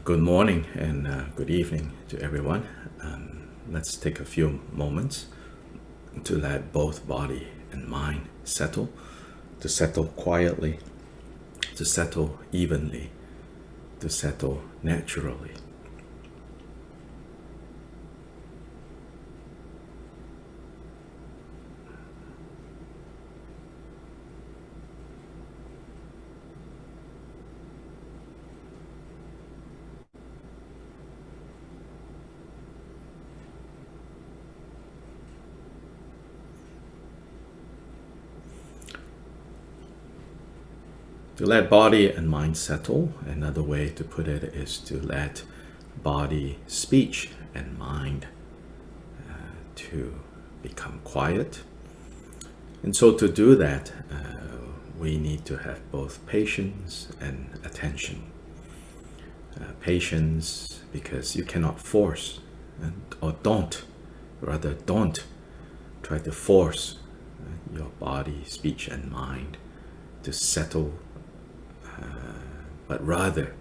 Good morning and good evening to everyone. Let's take a few moments to let both body and mind settle, to settle quietly, to settle evenly, to settle naturally. To let body and mind settle, another way to put it is to let body, speech, and mind to become quiet. And so to do that, we need to have both patience and attention. Patience because you cannot force, or don't try to force your body, speech, and mind to settle, but rather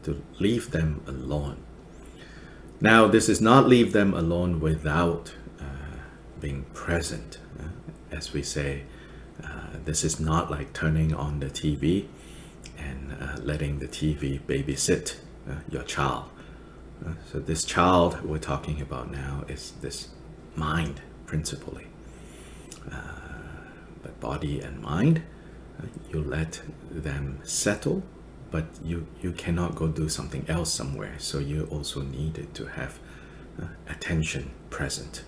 to leave them alone. Now, this is not leave them alone without being present. As we say, this is not like turning on the TV and letting the TV babysit your child. So this child we're talking about now is this mind principally. But body and mind, you let them settle, but you cannot go do something else somewhere. So you also needed to have attention present.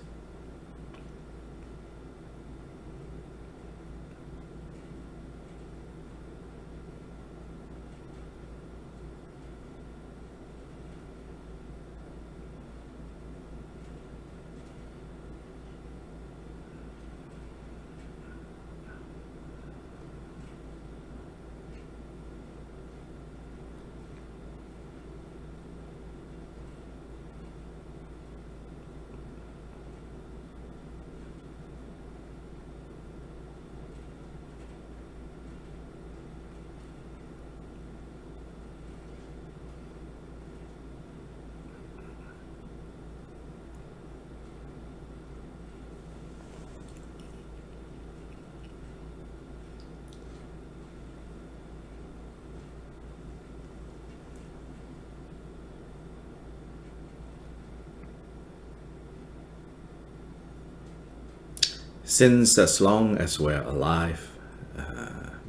Since as long as we're alive,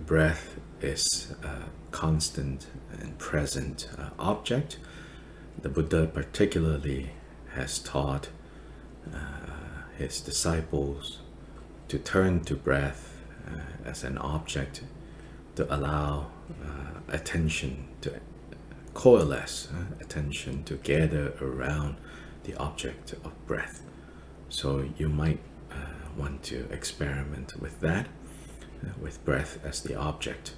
breath is a constant and present object, the Buddha particularly has taught his disciples to turn to breath as an object, to allow attention to coalesce, attention to gather around the object of breath. So you might want to experiment with that, with breath as the object.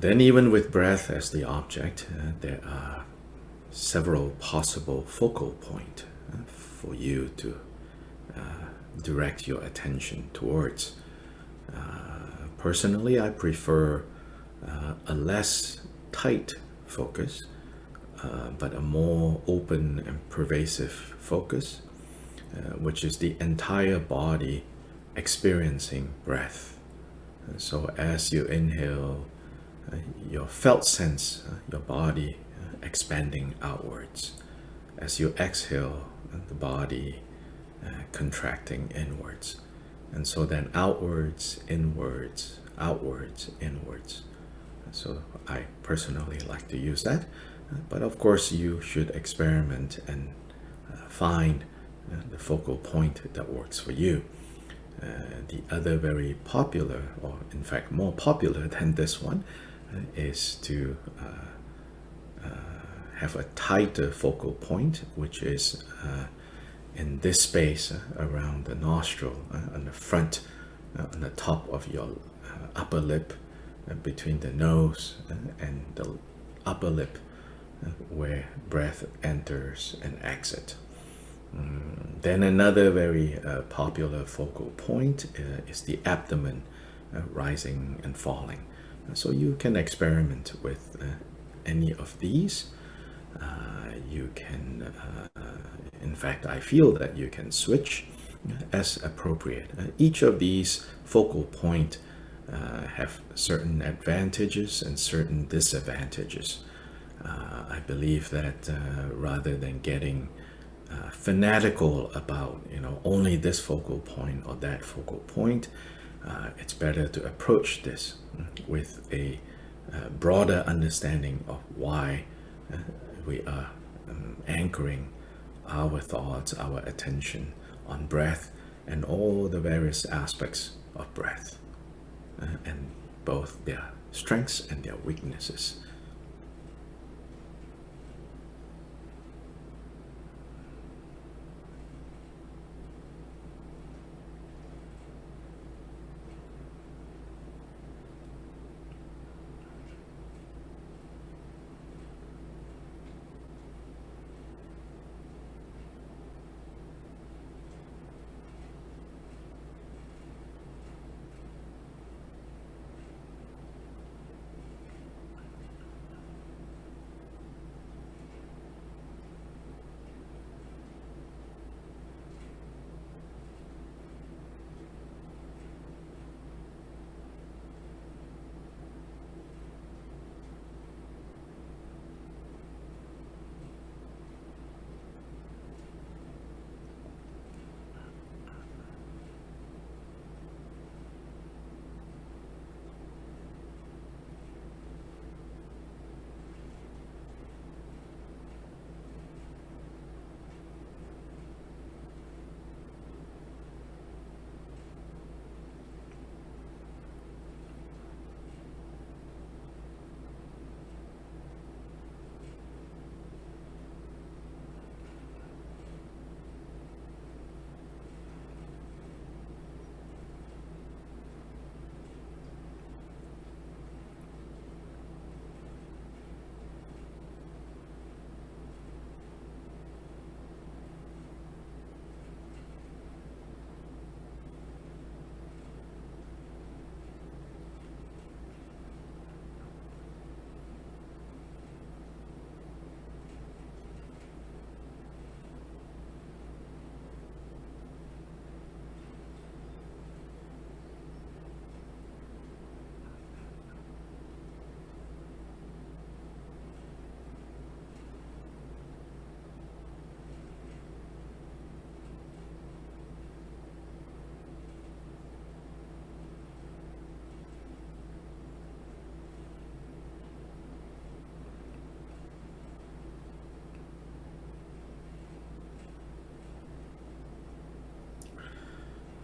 Then even with breath as the object, there are several possible focal points for you to direct your attention towards. Personally, I prefer a less tight focus, but a more open and pervasive focus, which is the entire body experiencing breath. So as you inhale, your felt sense, your body expanding outwards. As you exhale, the body contracting inwards. And so then outwards, inwards, outwards, inwards. So I personally like to use that. But of course you should experiment and find the focal point that works for you. The other very popular, or in fact more popular than this one, is to have a tighter focal point, which is in this space around the nostril, on the front, on the top of your upper lip, between the nose and the upper lip, where breath enters and exits. Then another very popular focal point is the abdomen, rising and falling. So you can experiment with any of these. You can, in fact, I feel that you can switch as appropriate. Each of these focal points have certain advantages and certain disadvantages. I believe that rather than getting fanatical about only this focal point or that focal point, it's better to approach this with a broader understanding of why we are anchoring our thoughts, our attention on breath and all the various aspects of breath, and both their strengths and their weaknesses.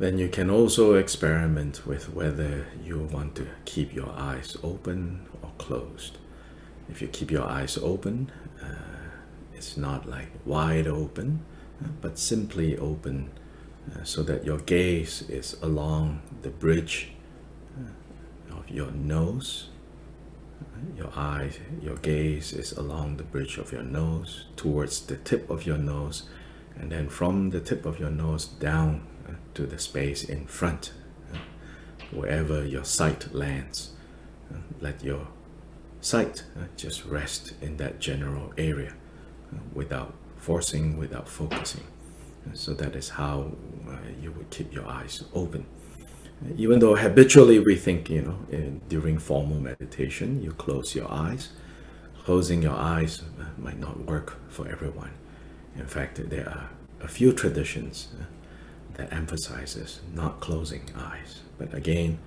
Then you can also experiment with whether you want to keep your eyes open or closed. If you keep your eyes open, it's not like wide open, but simply open, so that your gaze is along the bridge of your nose. Your gaze is along the bridge of your nose towards the tip of your nose, and then from the tip of your nose down to the space in front, wherever your sight lands. Let your sight just rest in that general area, without forcing, without focusing. So that is how you would keep your eyes open. Even though habitually we think, during formal meditation, you close your eyes. Closing your eyes might not work for everyone. In fact, there are a few traditions that emphasizes not closing eyes. But again,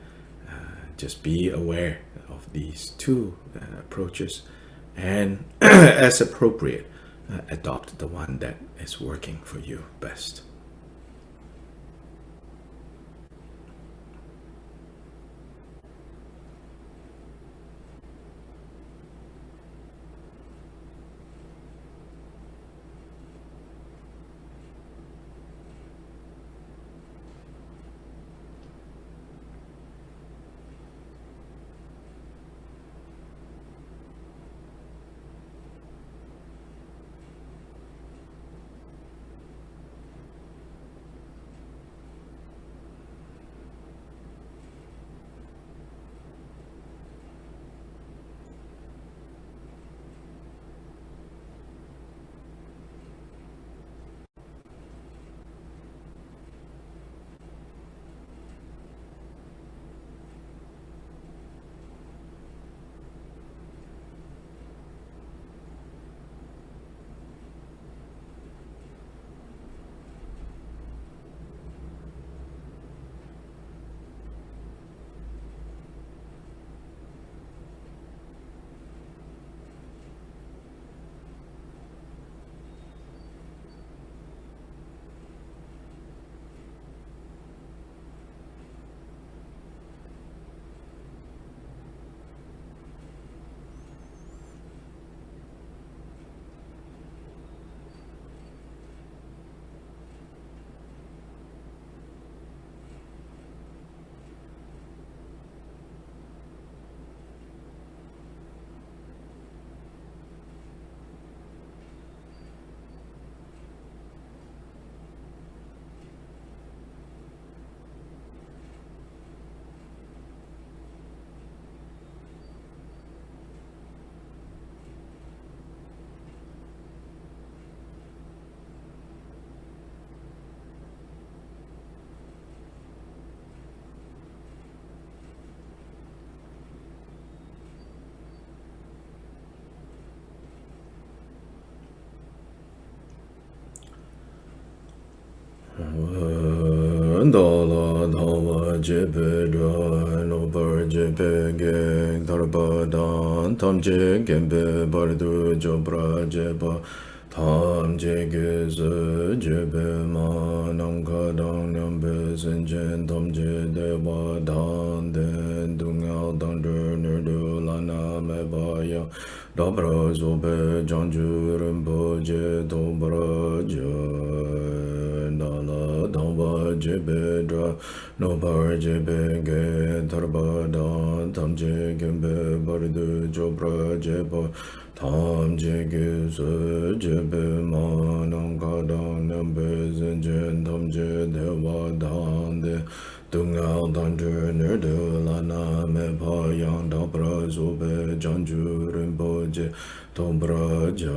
just be aware of these two approaches, and as appropriate, adopt the one that is working for you best. Dala Dhamma Jepe Dra Lobar Jepe Ge Dharpa Dan Tam Je Gembe Bardu Jobra Jeba Tam Je Ge Se Jepe Ma Nam Ka Dang Nyambe Senjen Tam Je Deva Dan Den Dung Al Dang Der Nerdu Lana Me Ba Yang Dabra Zobe Janju Rinpo Je Dobra Je Dala Dhamma Jebe Dra Nobar Jebe Ge Dharpa Dan Tam Je Gembe Bardu Jobra Jeba Tam Je Ge Se Jebe Ma Nam Ka Dang Nyambe Zenjen Tam Je Deva Dan De Dung Al Dang Der Nerdu Lana Me Pa Yang Dabra Zobe Janju Rinpo Je Dobra Ja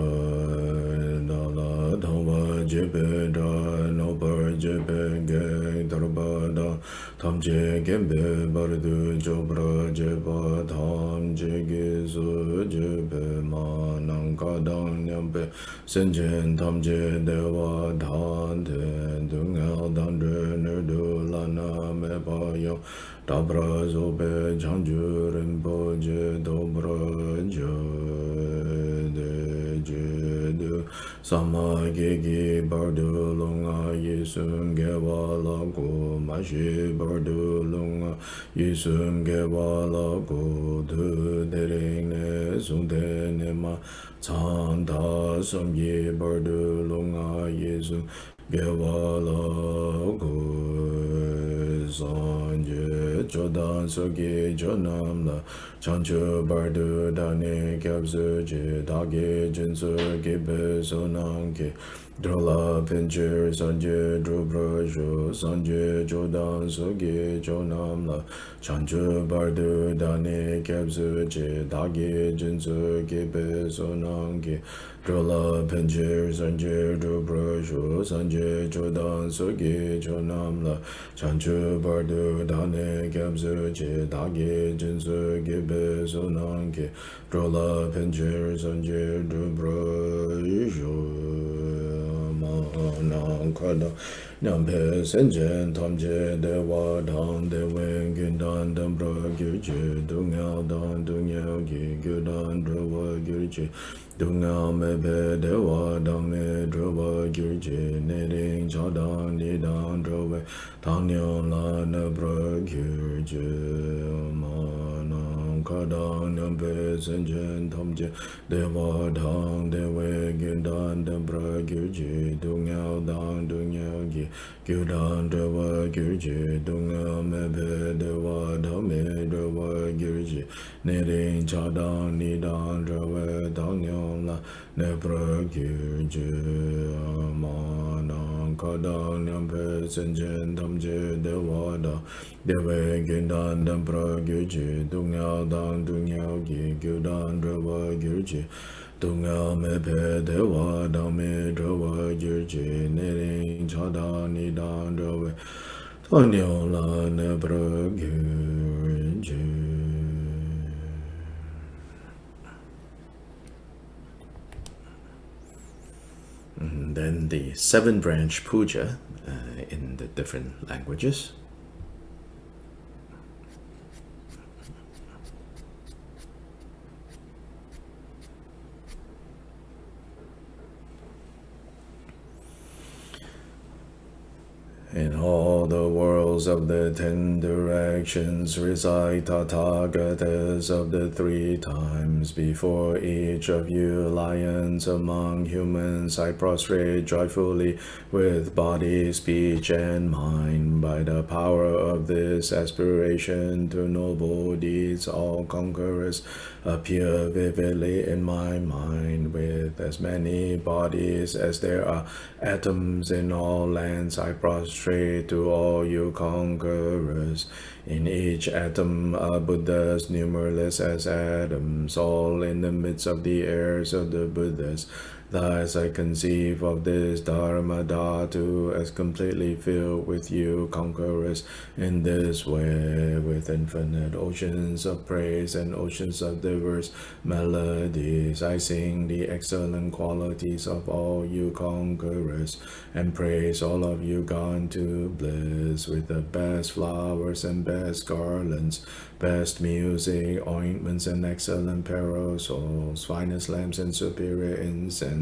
Dala Dhamma Jebe Dra Nobar Jebe Ge Dharpa Da Tam Je Gembe Bardu Jobra Jeba Tam Je Ge Su Jebe Ma Nam Ka Dang Nyambe Senjen Tam Je Deva Dan De Dung Al Dang Der Nerdu Lana Me Pa Yang Dabra Zobe Janju Rinpo Je Dobra Je Sama Gigi Bardu Lunga Yisum Gewa Lagu Mashi Bardu Lunga Yisum Gewa Lagu Du Dering Ne Sungde Nema Chanda Samyi Bardu Lunga Yisum Gewa Lagu Sanje Jodan Sogi Jonam La Chanchu Bardu Dani Kyabsu Je Dagi Jinsu Gibe Sonanki Drola Pinchir Sanje Drubra Shu Sanje Jodan Sogi Jonam La Chanchu Bardu Dani Kyabsu Je Dagi Jinsu Gibe Sonanki Drola Pinchir Sanje Drubra Shu Sanje Jodan Sogi Jonam La Chanchu Bardu Dani Kyabsu Je Dagi Jinsu Gibe Sonanki Drola Pinchir Sanje Drubra Shu Nang Kada Nyampe Senjen Tamje Dewa Dan Dewen Gindan Dambra Gyurje Dungao Dan Dungyao Gi Gyudan Drwa Gyurje Dungao Mebe Dewa Dan Me Drwa Gyurje Nering Chadan Nidan Drwa Tangyao La Nebra Gyurje Manang Kada Nyampe Senjen Tamje Dewa Dan Dewe Gindan Dambra Gyurje Dungao Dan Dungyao Gi Gyudan Drwa Gyurje Dungao Mebe Dewa Dame Drwa Gyurje Nering Chadan Nidan Drwa Tangyao La Nebra Gyurje Manang Kada Nyampe Senjen Tamje Dewa Da Dewe Gindan Dambra Gyurje Dungao Dan Dungyao Gi Gyudan Drwa Gyurje Dungao Mebe Dewa Dame Drwa Gyurje Nering Chadan Nidan Drwa Tangyao La Nebra Gyurje. And then the 7-branch puja in the different languages. In all the worlds of the 10 directions reside Tathagatas of the 3 times. Before each of you, lions among humans, I prostrate joyfully with body, speech, and mind. By the power of this aspiration to noble deeds, all conquerors appear vividly in my mind. With as many bodies as there are atoms in all lands, I prostrate to all you conquerors. In each atom are Buddhas, numberless as atoms, all in the midst of the heirs of the Buddhas. Thus I conceive of this Dharma Dhatu as completely filled with you, conquerors. In this way, with infinite oceans of praise and oceans of diverse melodies, I sing the excellent qualities of all you conquerors, and praise all of you gone to bliss with the best flowers and best garlands, best music, ointments, and excellent parasols, finest lamps and superior incense.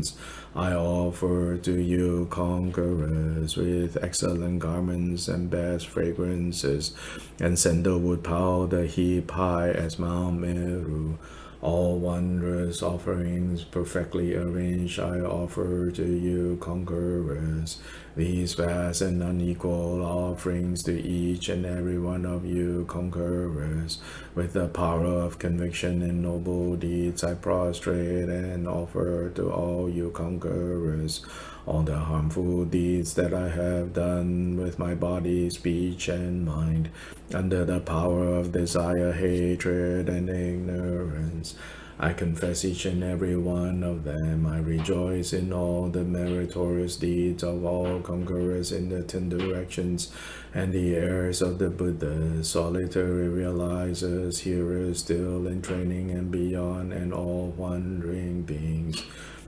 I offer to you, conquerors, with excellent garments and best fragrances, and sandalwood powder heap high as Mount Meru. All wondrous offerings perfectly arranged I offer to you, conquerors. These vast and unequal offerings to each and every one of you, conquerors. With the power of conviction in noble deeds, I prostrate and offer to all you, conquerors, all the harmful deeds that I have done with my body, speech, and mind, under the power of desire, hatred, and ignorance. I confess each and every one of them. I rejoice in all the meritorious deeds of all conquerors in the 10 directions and the heirs of the Buddha, solitary realizers, hearers still in training and beyond, and all wandering beings.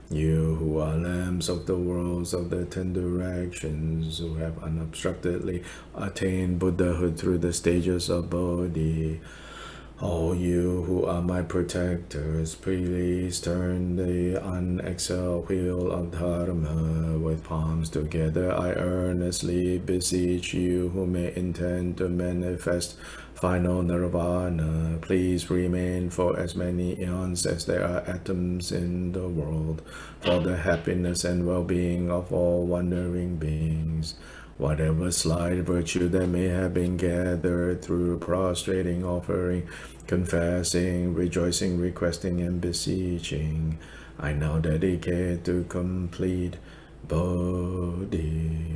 You who are lamps of the worlds of the 10 directions, who have unobstructedly attained Buddhahood through the stages of Bodhi. All you who are my protectors, please turn the unexhaled wheel of Dharma. With palms together, I earnestly beseech you who may intend to manifest final nirvana. Please remain for as many eons as there are atoms in the world, for the happiness and well-being of all wandering beings. Whatever slight virtue that may have been gathered through prostrating, offering, confessing, rejoicing, requesting, and beseeching, I now dedicate to complete Bodhi.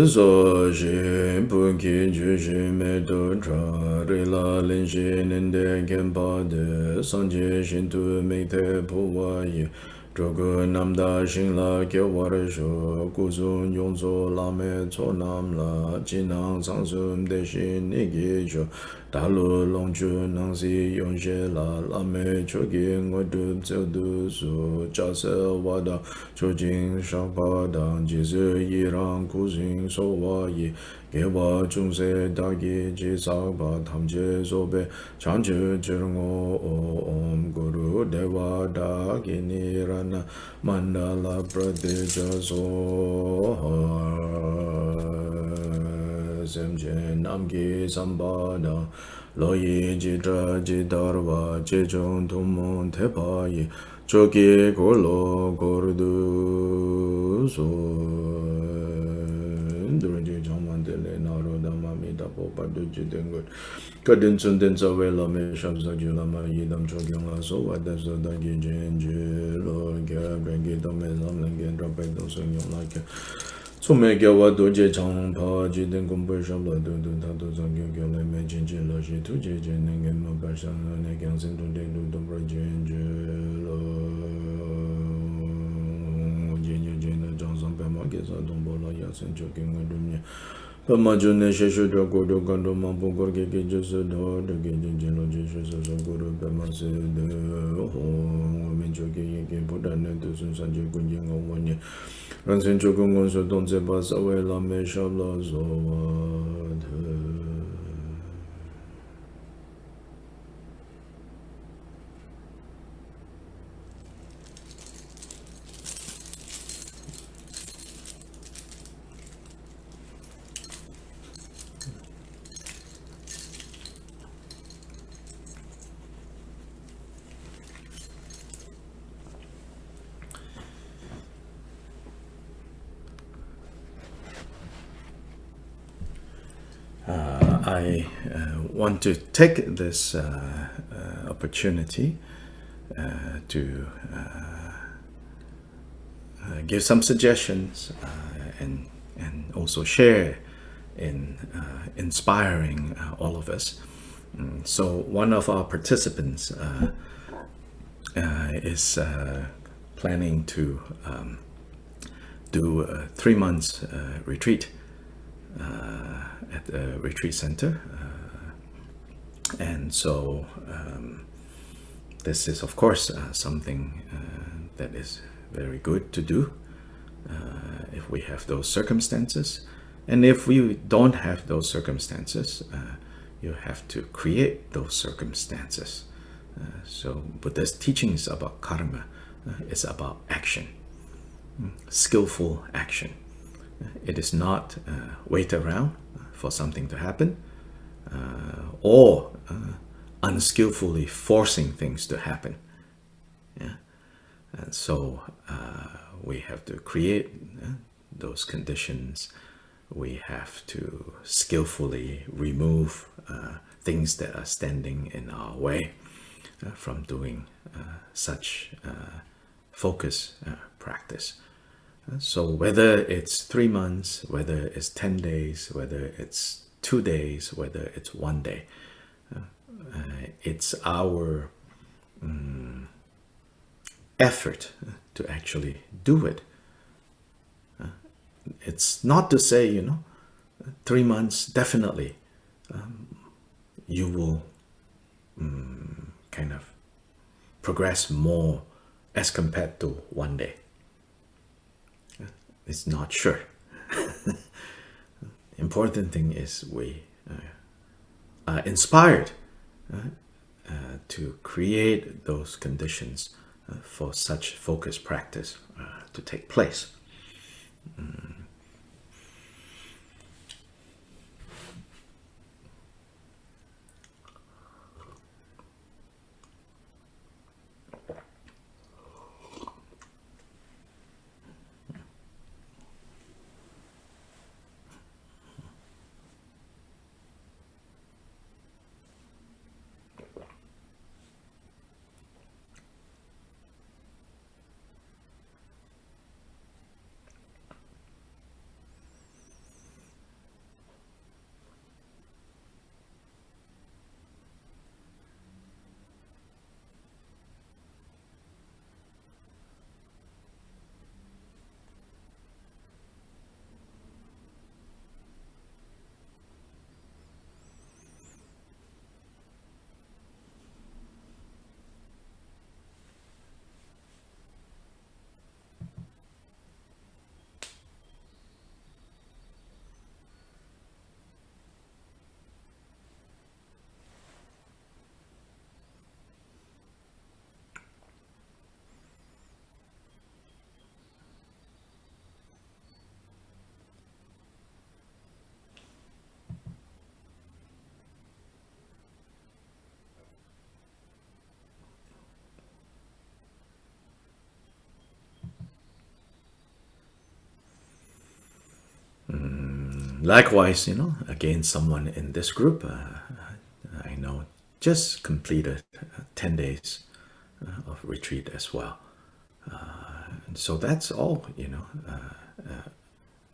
So shi pu ki ju shi me do tra ri la lin shi nin de gen pa de san je shin tu me te pu wa yi zhu gu nam da xin la kyo wa re shu gu sun yong zo la me co nam la ji nang sang sum de xin ni gi ju da lu long chu nang si yong she la la me chu gi ngo du zi du su cha se wa da chu jing shang pa dang ji zi yi rang ku jing so wa yi ge wa chung se da gi ji sa pa tam je so be chang ju zhi ngo om guru de wa da gi ni ra na mandala pradesha so sem je nam gi samba da lo yi ji tra ji dar wa je chung tu mon te pa yi cho ki ko lo ko ru du so during the Jaman Dele Naro Dama Mida Popa do Jidengut. Kadin Sundin Savela me Shamsa Julama Yidam Chogyanga so what does the Dagi Jinji Lo Gabengi Domesam Langan Rapid Sung like so make your doje chang pa jiden kumpa shabla do do ta do zang gyo gyo le me jin jin lo shi tu je jin ngen no pa shang ne kyang sin tu de do do pra jin je lo jin je jin na jang sang pa ma ge sa dong bo la ya sen cho king ngue dum ye pa ma ju ne she shu do go do gan do ma bu gor ge ge je se do de ge jin jin lo je she so so go do pa ma se de ho men cho ge ye ge bu da ne do sun san je gun ye ngo wo ne ran sen cho gung gon so dong ze ba sa we la me sha la zo wa de I want to take this opportunity to give some suggestions and also share in inspiring all of us. So one of our participants is planning to do a 3 months retreat at the retreat center, and so this is of course something that is very good to do if we have those circumstances. And if we don't have those circumstances, you have to create those circumstances. So Buddha's teaching is about karma. It's about action, skillful action. It is not wait around for something to happen or unskillfully forcing things to happen. Yeah? And so we have to create those conditions. We have to skillfully remove things that are standing in our way from doing such focus practice. So whether it's 3 months, whether it's 10 days, whether it's 2 days, whether it's 1 day, it's our effort to actually do it. It's not to say, 3 months, definitely you will kind of progress more as compared to 1 day. It's not sure. Important thing is we are inspired to create those conditions for such focused practice to take place. Likewise, again, someone in this group, I know, just completed 10 days of retreat as well. And so that's all,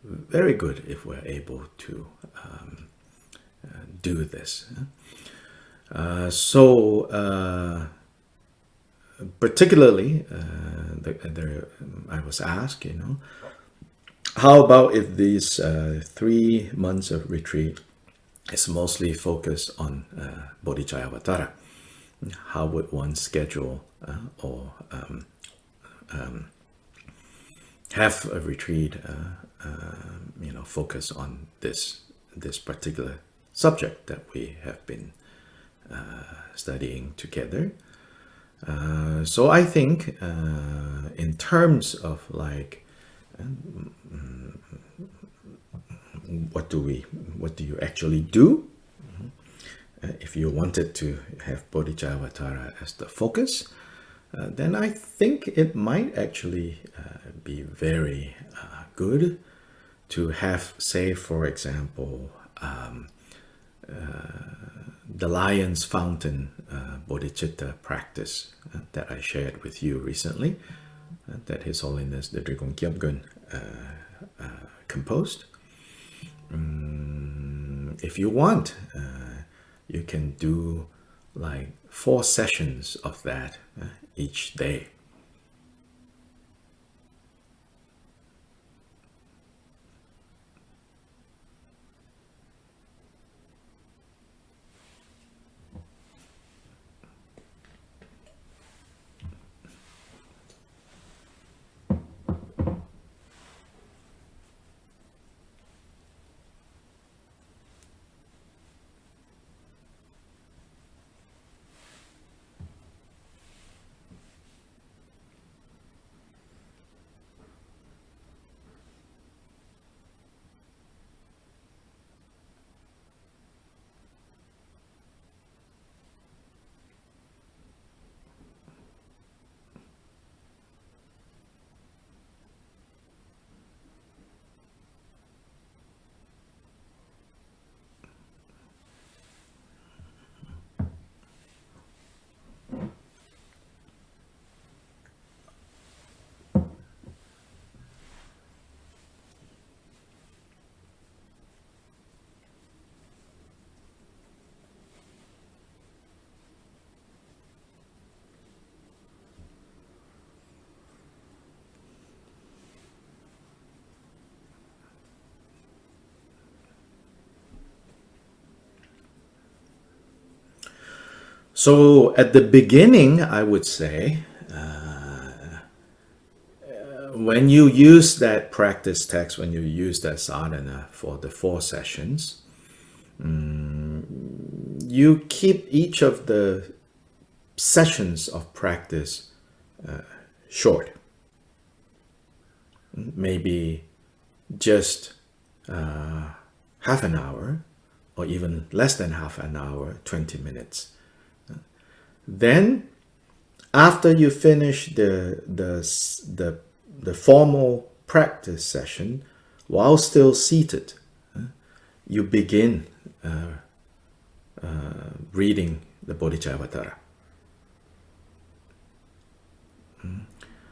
very good if we're able to do this. Particularly, I was asked, how about if these 3 months of retreat is mostly focused on Bodhicharyavatara? How would one schedule or have a retreat, focus on this particular subject that we have been studying together? So I think in terms of like what do you actually do? If you wanted to have Bodhicharyavatara as the focus, then I think it might actually be very good to have, say, for example, the Lion's Fountain Bodhicitta practice that I shared with you recently, that His Holiness the Drikung Kyabgun composed. If you want, you can do like 4 sessions of that each day. So at the beginning, I would say, when you use that practice text, when you use that sadhana for the 4 sessions, you keep each of the sessions of practice short. Maybe just half an hour, or even less than half an hour, 20 minutes. Then, after you finish the formal practice session, while still seated, you begin reading the Bodhicharyavatara.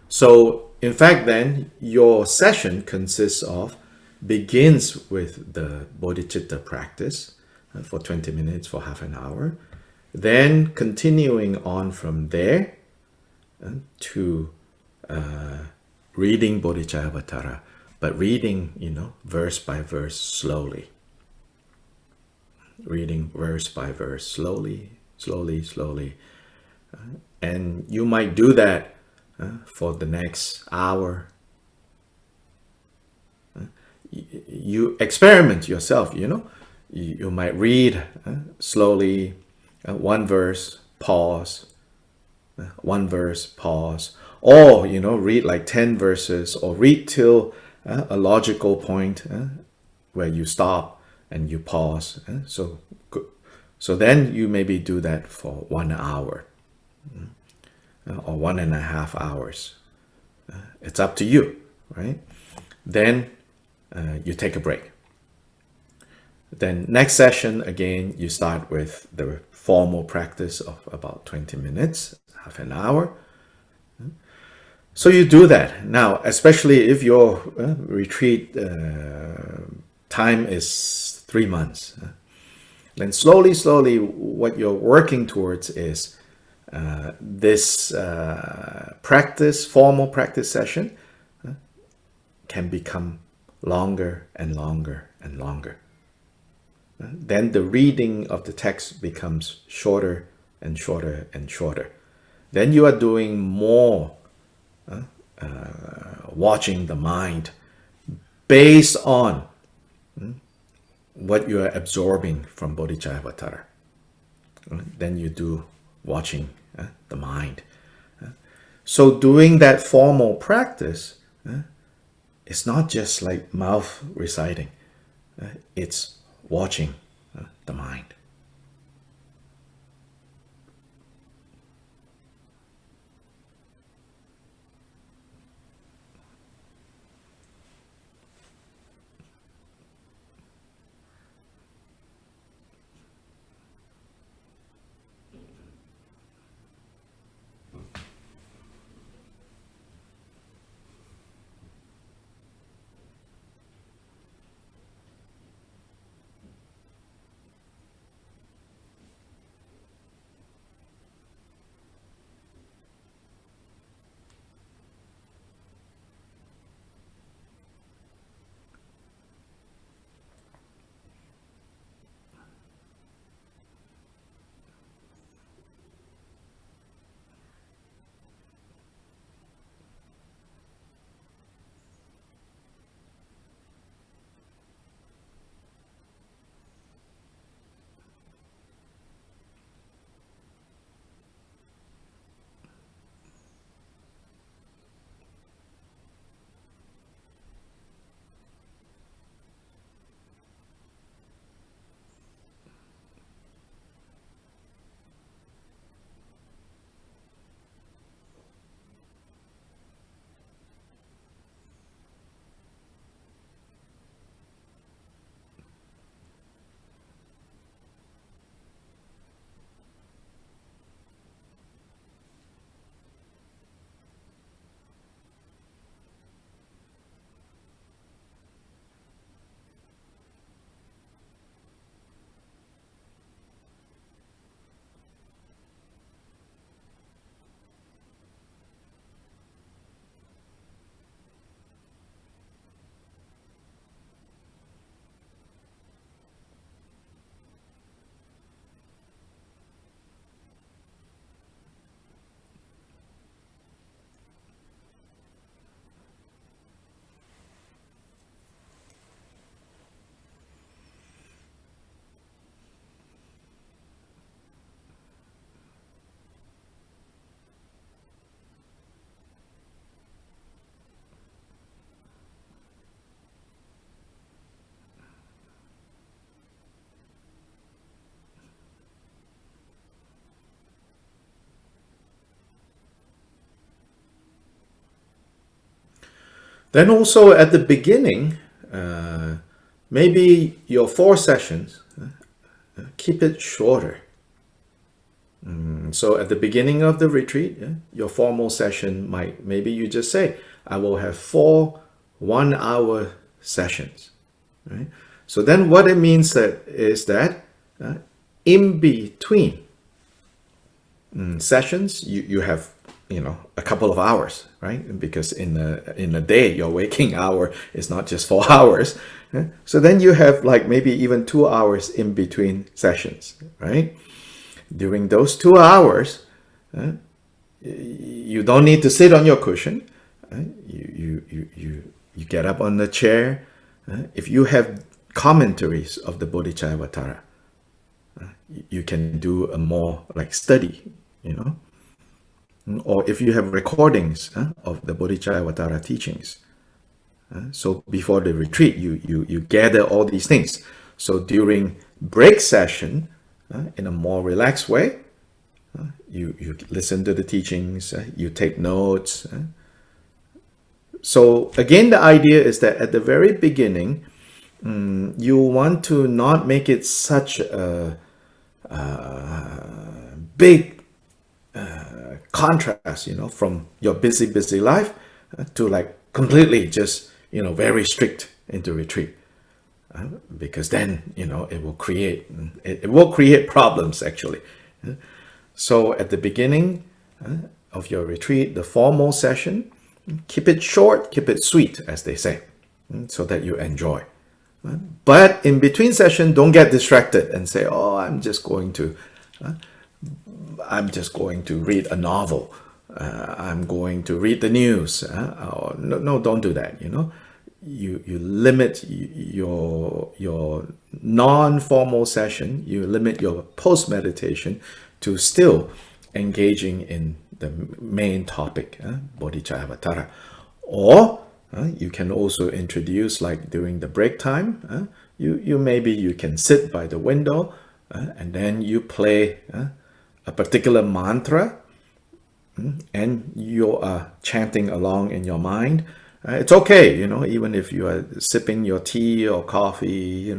So, in fact, then your session begins with the bodhicitta practice for 20 minutes, for half an hour. Then continuing on from there to reading Bodhicharyavatara, but reading, verse by verse slowly. Reading verse by verse slowly. And you might do that for the next hour. You experiment yourself, You might read slowly, 1 verse, pause, 1 verse, pause, or read like 10 verses, or read till a logical point where you stop and you pause. So then you maybe do that for 1 hour or 1.5 hours. It's up to you, right? Then you take a break. Then next session, again, you start with the formal practice of about 20 minutes, half an hour. So you do that. Now, especially if your retreat time is 3 months, then slowly, what you're working towards is this formal practice session can become longer and longer and longer. Then the reading of the text becomes shorter and shorter and shorter. Then you are doing more watching the mind based on what you are absorbing from Bodhicharyavatara. Then you do watching the mind. So doing that formal practice, it's not just like mouth reciting. It's watching the mind. Then also at the beginning, maybe your 4 sessions, keep it shorter. So at the beginning of the retreat, your formal session might, maybe you just say, I will have 4 1-hour sessions. Right? So then what it means is that in between sessions, you have, a couple of hours, right? Because in a day, your waking hour is not just 4 hours. So then you have like maybe even 2 hours in between sessions, right? During those 2 hours, you don't need to sit on your cushion. You get up on the chair. If you have commentaries of the Bodhicharyavatara, you can do a more like study, or if you have recordings of the Bodhicharyavatara teachings. So before the retreat, you gather all these things. So during break session, in a more relaxed way, you listen to the teachings, you take notes. So again, the idea is that at the very beginning, you want to not make it such a big contrast, from your busy life to like completely just, very strict into retreat. Because then, it will create problems actually. So at the beginning of your retreat, the formal session, keep it short, keep it sweet, as they say, so that you enjoy. But in between session, don't get distracted and say, "Oh, I'm just going to read a novel. I'm going to read the news." No, don't do that. You limit your non-formal session. You limit your post meditation to still engaging in the main topic, Bodhicharyavatara. Or you can also introduce, like during the break time, you can sit by the window and then you play a particular mantra, and you are chanting along in your mind. It's okay, even if you are sipping your tea or coffee,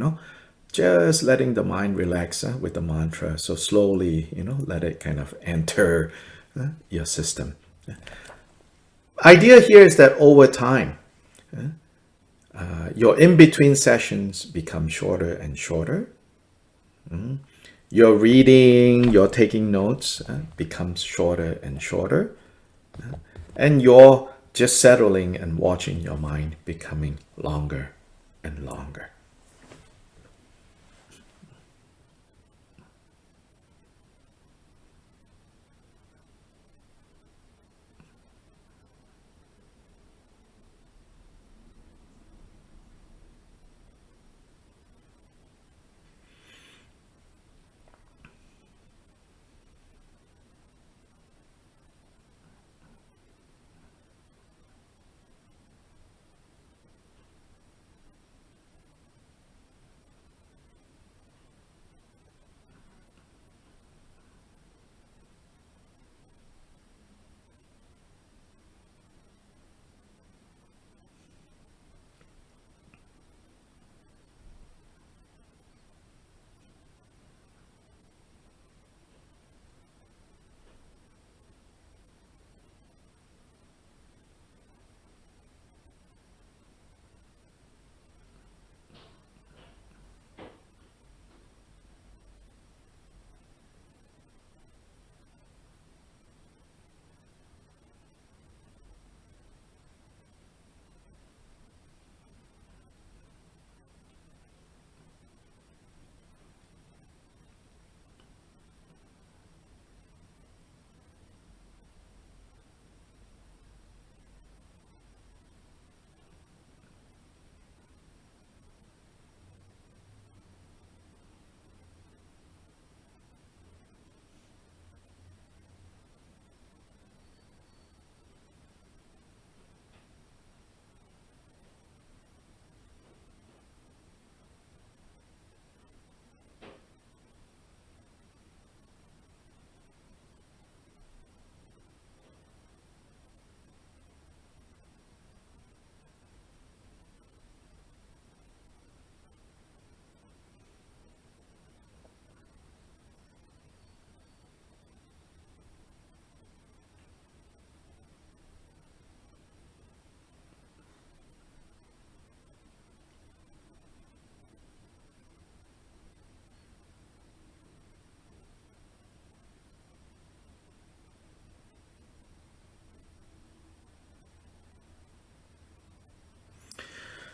just letting the mind relax with the mantra. So slowly, let it kind of enter your system. Idea here is that over time, your in-between sessions become shorter and shorter. Your reading, your taking notes becomes shorter and shorter. And your just settling and watching your mind becoming longer and longer.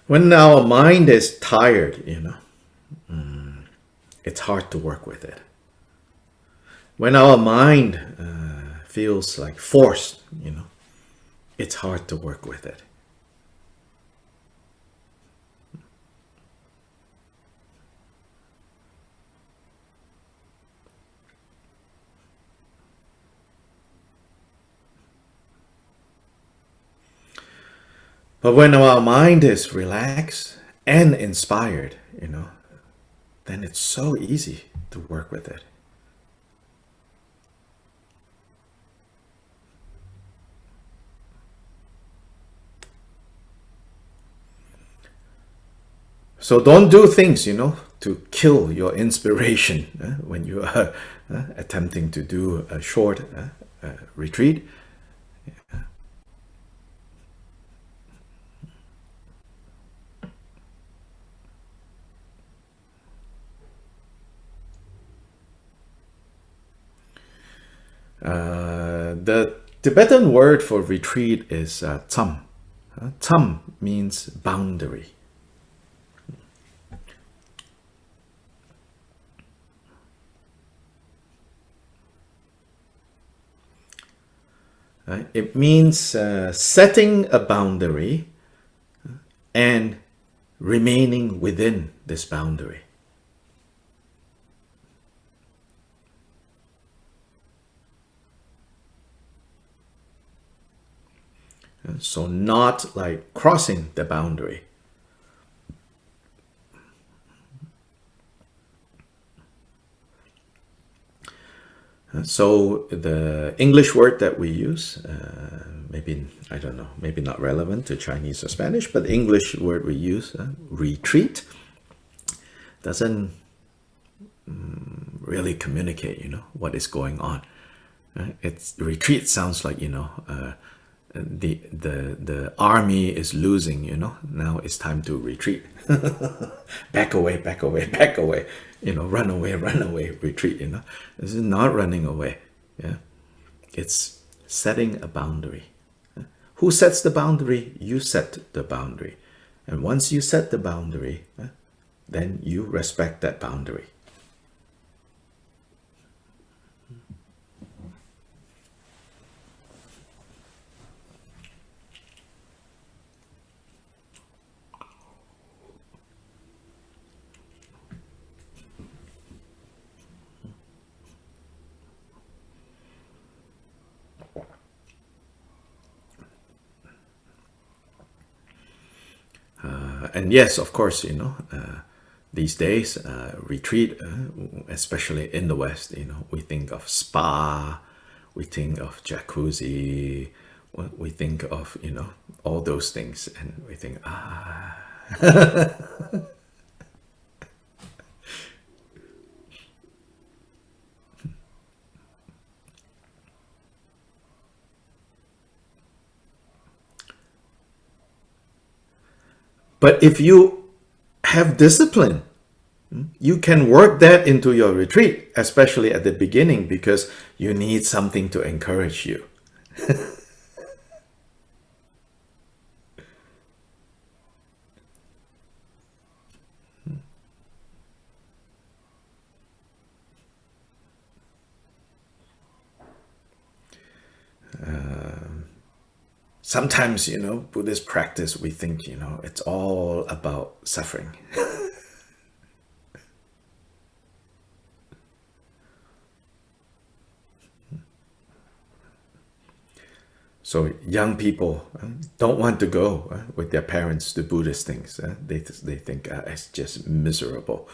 When our mind is tired, it's hard to work with it. When our mind feels like forced, it's hard to work with it. But when our mind is relaxed and inspired, then it's so easy to work with it. So don't do things, to kill your inspiration when you are attempting to do a short retreat. The Tibetan word for retreat is tsam. Tsam means boundary. It means setting a boundary and remaining within this boundary. So not like crossing the boundary. So the English word that we use, maybe, I don't know, maybe not relevant to Chinese or Spanish, but the English word we use, retreat, doesn't really communicate, what is going on. Retreat sounds like, the army is losing, now it's time to retreat. Back away, back away, back away, run away, retreat, This is not running away. Yeah, it's setting a boundary. Who sets the boundary? You set the boundary. And once you set the boundary, then you respect that boundary. And yes, of course, these days, retreat, especially in the West, we think of spa, we think of jacuzzi, we think of, all those things, and we think, But if you have discipline, you can work that into your retreat, especially at the beginning, because you need something to encourage you. Sometimes, Buddhist practice, we think, it's all about suffering. So young people don't want to go with their parents to Buddhist things. They think it's just miserable.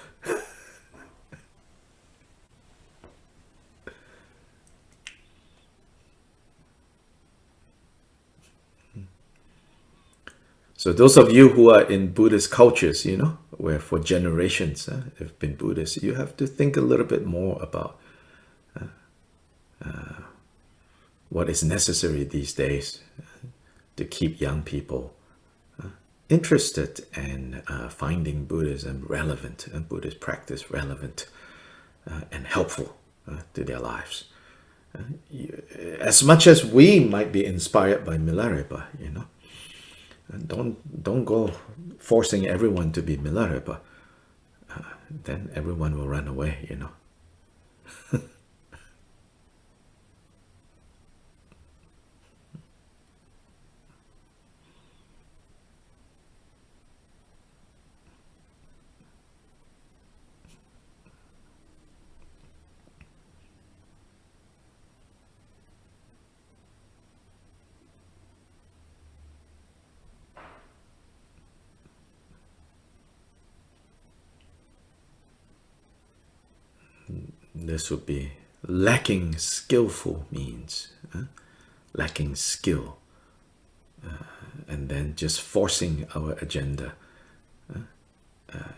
So those of you who are in Buddhist cultures, where for generations have been Buddhists, you have to think a little bit more about what is necessary these days to keep young people interested in finding Buddhism relevant and Buddhist practice relevant and helpful to their lives. As much as we might be inspired by Milarepa, And don't go forcing everyone to be Milarepa. Then everyone will run away, you know. This would be lacking skillful means, lacking skill, and then just forcing our agenda.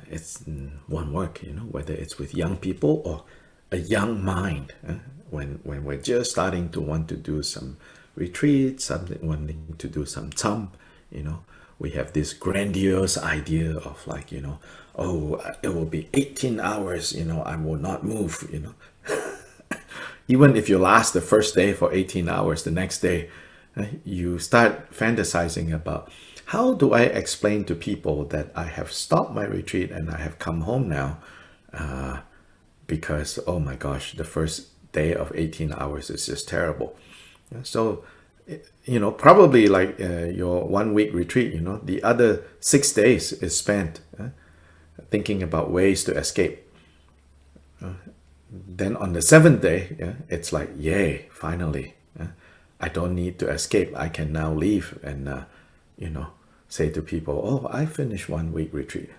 It's one work, you know, whether it's with young people or a young mind. When we're just starting to want to do some retreat, something wanting to do some tam, you know, we have this grandiose idea of like, you know, oh, it will be 18 hours, you know, I will not move, you know. Even if you last the first day for 18 hours, the next day, you start fantasizing about how do I explain to people that I have stopped my retreat and I have come home now because, oh my gosh, the first day of 18 hours is just terrible. So, you know, probably like your 1 week retreat, you know, the other 6 days is spent thinking about ways to escape. Then on the 7th day, it's like, yay, finally, I don't need to escape. I can now leave and, you know, say to people, oh, I finished 1 week retreat.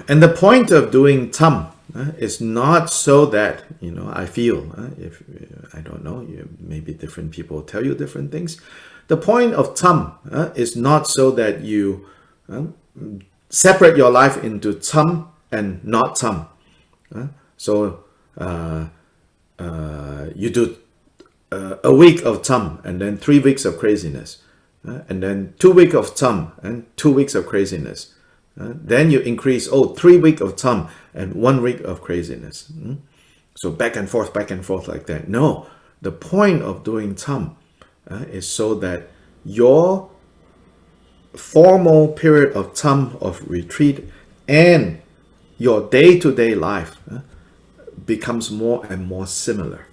And the point of doing tam is not so that, you know, I feel, if I don't know, maybe different people tell you different things. The point of tam is not so that you separate your life into tam and not tam. So you do a week of tam and then 3 weeks of craziness, and then 2 weeks of tam and 2 weeks of craziness. Then you increase, 3 weeks of tam and 1 week of craziness. So back and forth like that. No, the point of doing tam is so that your formal period of tam, of retreat, and your day-to-day life becomes more and more similar.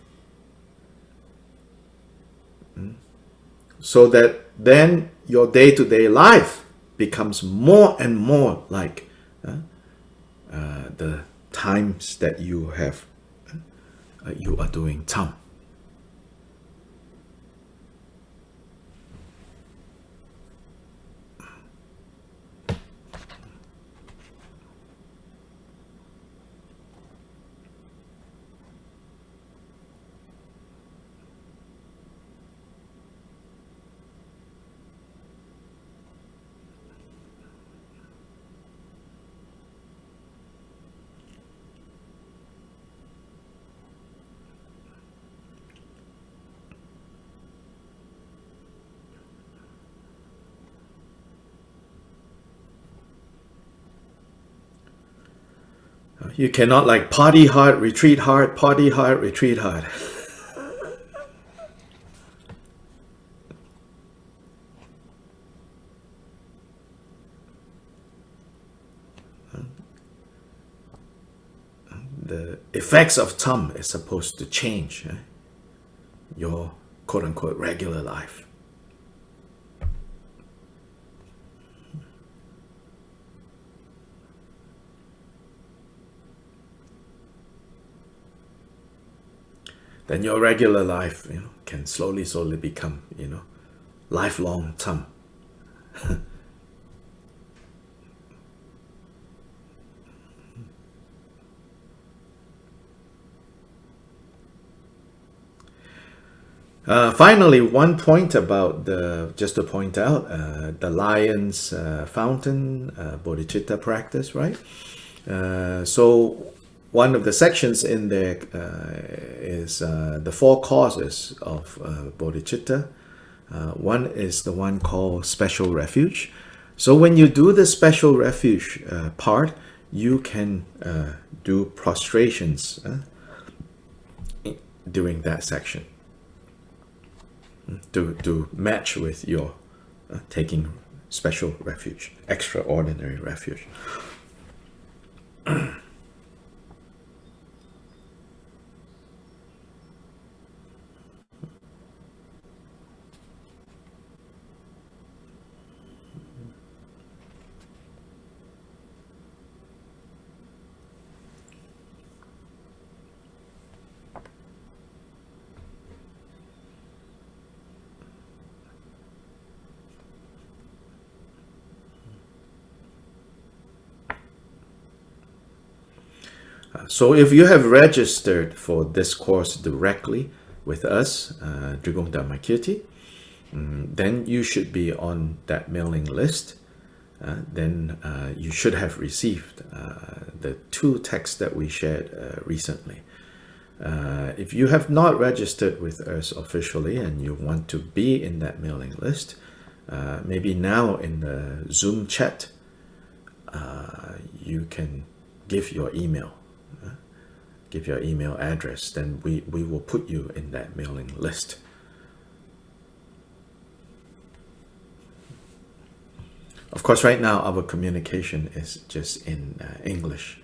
So that then your day-to-day life becomes more and more like the times that you have you are doing tam. You cannot like party hard, retreat hard, party hard, retreat hard. The effects of tam is supposed to change your quote-unquote regular life. then your regular life, can slowly become, lifelong tam. Finally, one point about just to point out, the lion's fountain, bodhicitta practice, right? So one of the sections in there is the 4 causes of bodhicitta. One is the one called special refuge. So when you do the special refuge part, you can do prostrations during that section to match with your taking special refuge, extraordinary refuge. So if you have registered for this course directly with us, Drigong Dhammakirti, then you should be on that mailing list. Then you should have received the 2 texts that we shared recently. If you have not registered with us officially and you want to be in that mailing list, maybe now in the Zoom chat, you can give your email. Give your email address, then we will put you in that mailing list. Of course, right now our communication is just in English,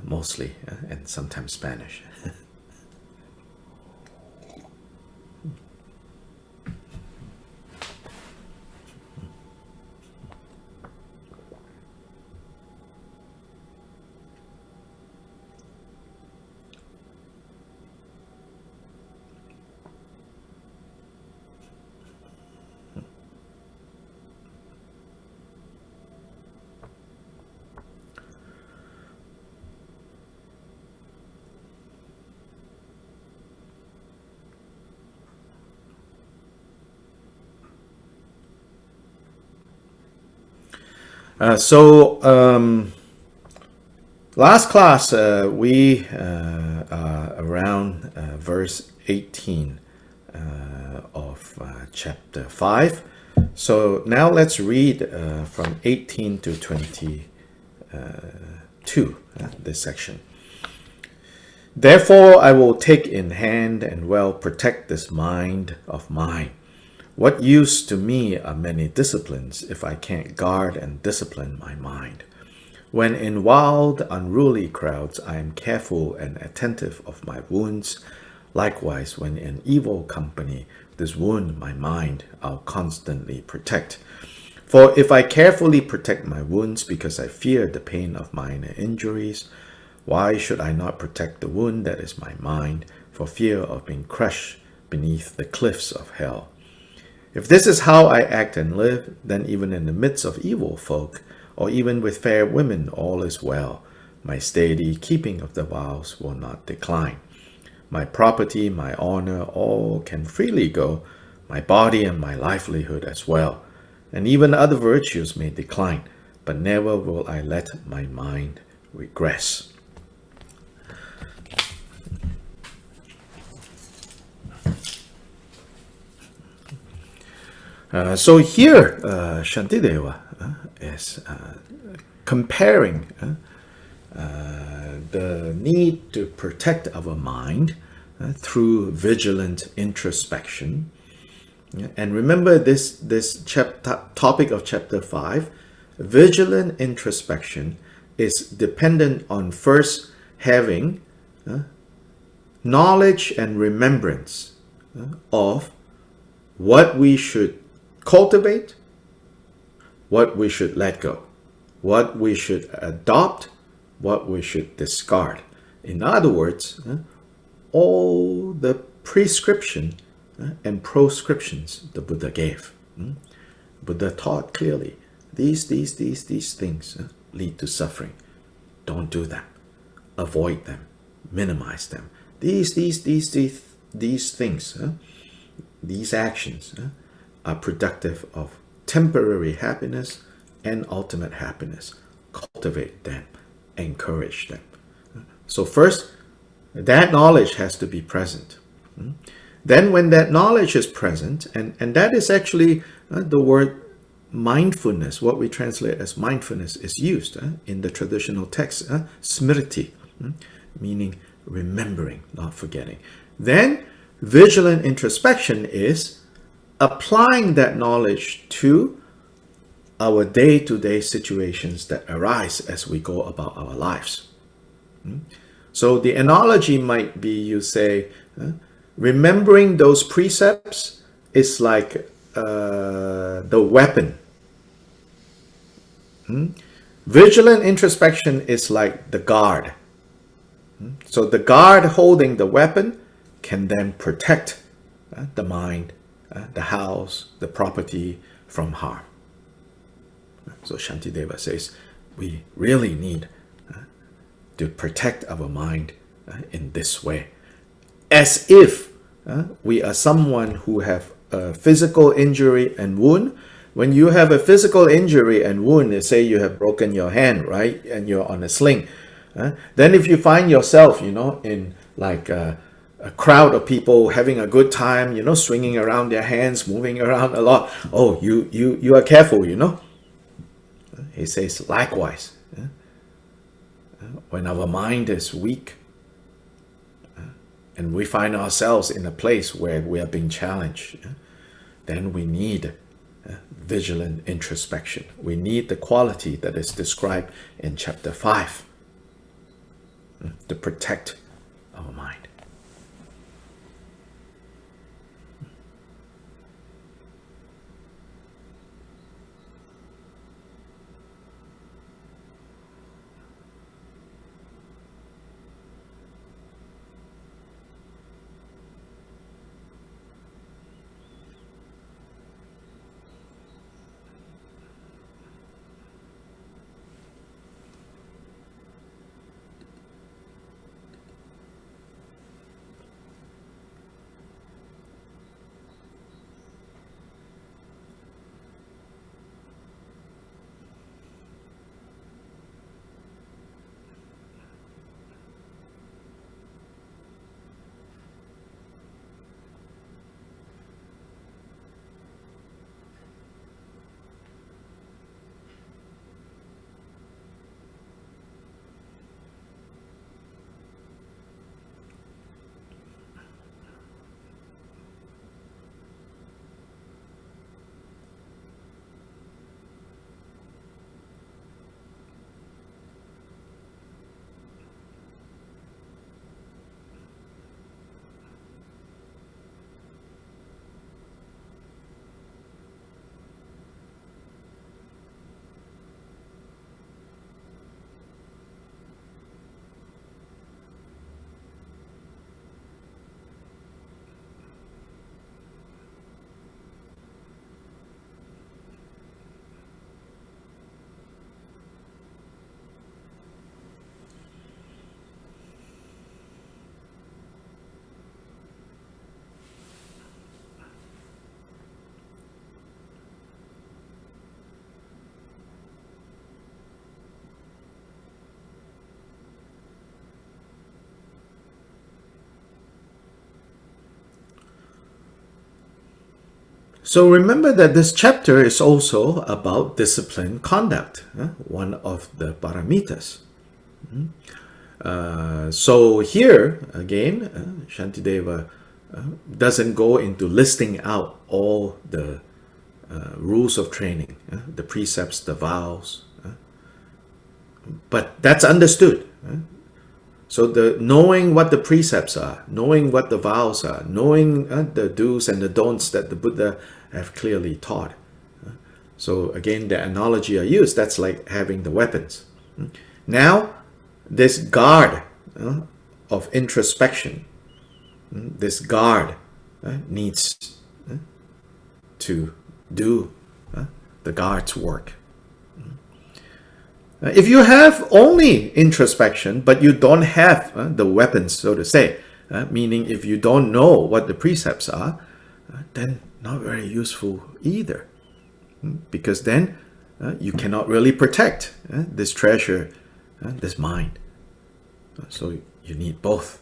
mostly, and sometimes Spanish. Last class we are around verse 18 of chapter 5. So now let's read from 18 to 22, this section. Therefore I will take in hand and well protect this mind of mine. What use to me are many disciplines if I can't guard and discipline my mind? When in wild, unruly crowds I am careful and attentive of my wounds, likewise when in evil company this wound my mind I'll constantly protect. For if I carefully protect my wounds because I fear the pain of minor injuries, why should I not protect the wound that is my mind for fear of being crushed beneath the cliffs of hell? If this is how I act and live, then even in the midst of evil folk, or even with fair women, all is well. My steady keeping of the vows will not decline. My property, my honor, all can freely go, my body and my livelihood as well. And even other virtues may decline, but never will I let my mind regress. So here, Shantideva is comparing the need to protect our mind through vigilant introspection. And remember this topic of chapter 5, vigilant introspection is dependent on first having knowledge and remembrance of what we should cultivate, what we should let go, what we should adopt, what we should discard. In other words, all the prescription and proscriptions the Buddha gave. Buddha taught clearly, these things lead to suffering. Don't do them. Avoid them. Minimize them. These things, these actions are productive of temporary happiness and ultimate happiness. Cultivate them. Encourage them. So first, that knowledge has to be present. Then when that knowledge is present, and that is actually the word mindfulness, what we translate as mindfulness, is used in the traditional text, smriti, meaning remembering, not forgetting. Then vigilant introspection is applying that knowledge to our day-to-day situations that arise as we go about our lives. So the analogy might be, you say, remembering those precepts is like the weapon. Vigilant introspection is like the guard. So the guard holding the weapon can then protect the mind, the house, the property from harm. So Shantideva says, we really need to protect our mind in this way. As if we are someone who have a physical injury and wound. When you have a physical injury and wound, say you have broken your hand, right? And you're on a sling. Then if you find yourself, in like a crowd of people having a good time, swinging around their hands, moving around a lot. Oh, you are careful, He says, likewise, when our mind is weak, and we find ourselves in a place where we are being challenged, then we need vigilant introspection. We need the quality that is described in chapter 5 to protect our mind. So remember that this chapter is also about disciplined conduct, one of the paramitas. So here, again, Shantideva doesn't go into listing out all the rules of training, the precepts, the vows, but that's understood. So the knowing what the precepts are, knowing what the vows are, knowing the do's and the don'ts that the Buddha have clearly taught. So again, the analogy I use, that's like having the weapons. Now, this guard of introspection this guard needs to do the guard's work. If you have only introspection, but you don't have the weapons, so to say, meaning if you don't know what the precepts are, then not very useful either. Because then you cannot really protect this treasure, this mind. So you need both.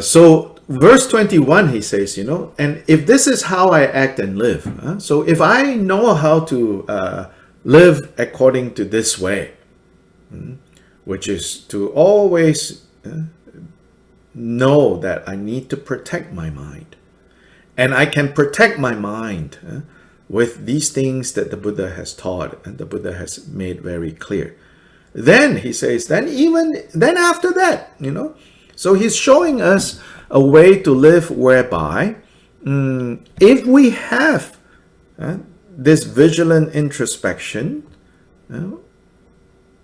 So verse 21, he says, and if this is how I act and live, so if I know how to live according to this way, which is to always know that I need to protect my mind, and I can protect my mind with these things that the Buddha has taught and the Buddha has made very clear, then he says, then after that, so he's showing us a way to live whereby if we have this vigilant introspection,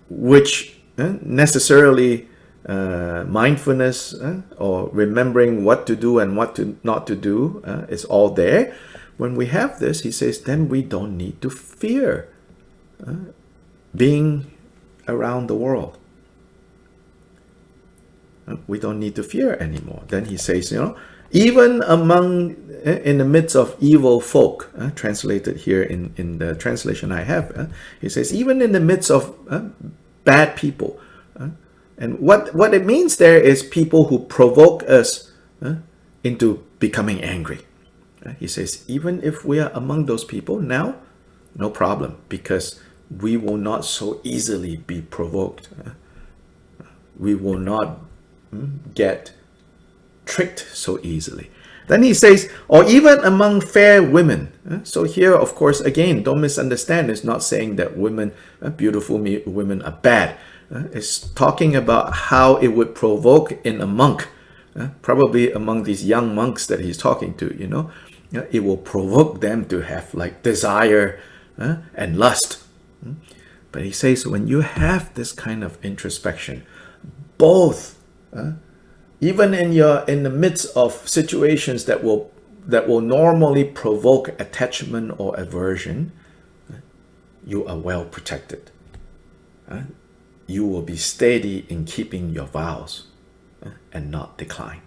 which necessarily mindfulness or remembering what to do and what to not to do is all there. When we have this, he says, then we don't need to fear being around the world. We don't need to fear anymore. Then he says, even in the midst of evil folk, translated here in the translation I have, he says, even in the midst of bad people. And what it means there is people who provoke us into becoming angry. He says, even if we are among those people now, no problem, because we will not so easily be provoked. We will not get tricked so easily. Then he says, or even among fair women. So here, of course, again, don't misunderstand. It's not saying that women, beautiful women are bad. It's talking about how it would provoke in a monk, probably among these young monks that he's talking to, it will provoke them to have like desire and lust. But he says, when you have this kind of introspection, both even in the midst of situations that will normally provoke attachment or aversion, you are well protected. You will be steady in keeping your vows and not decline.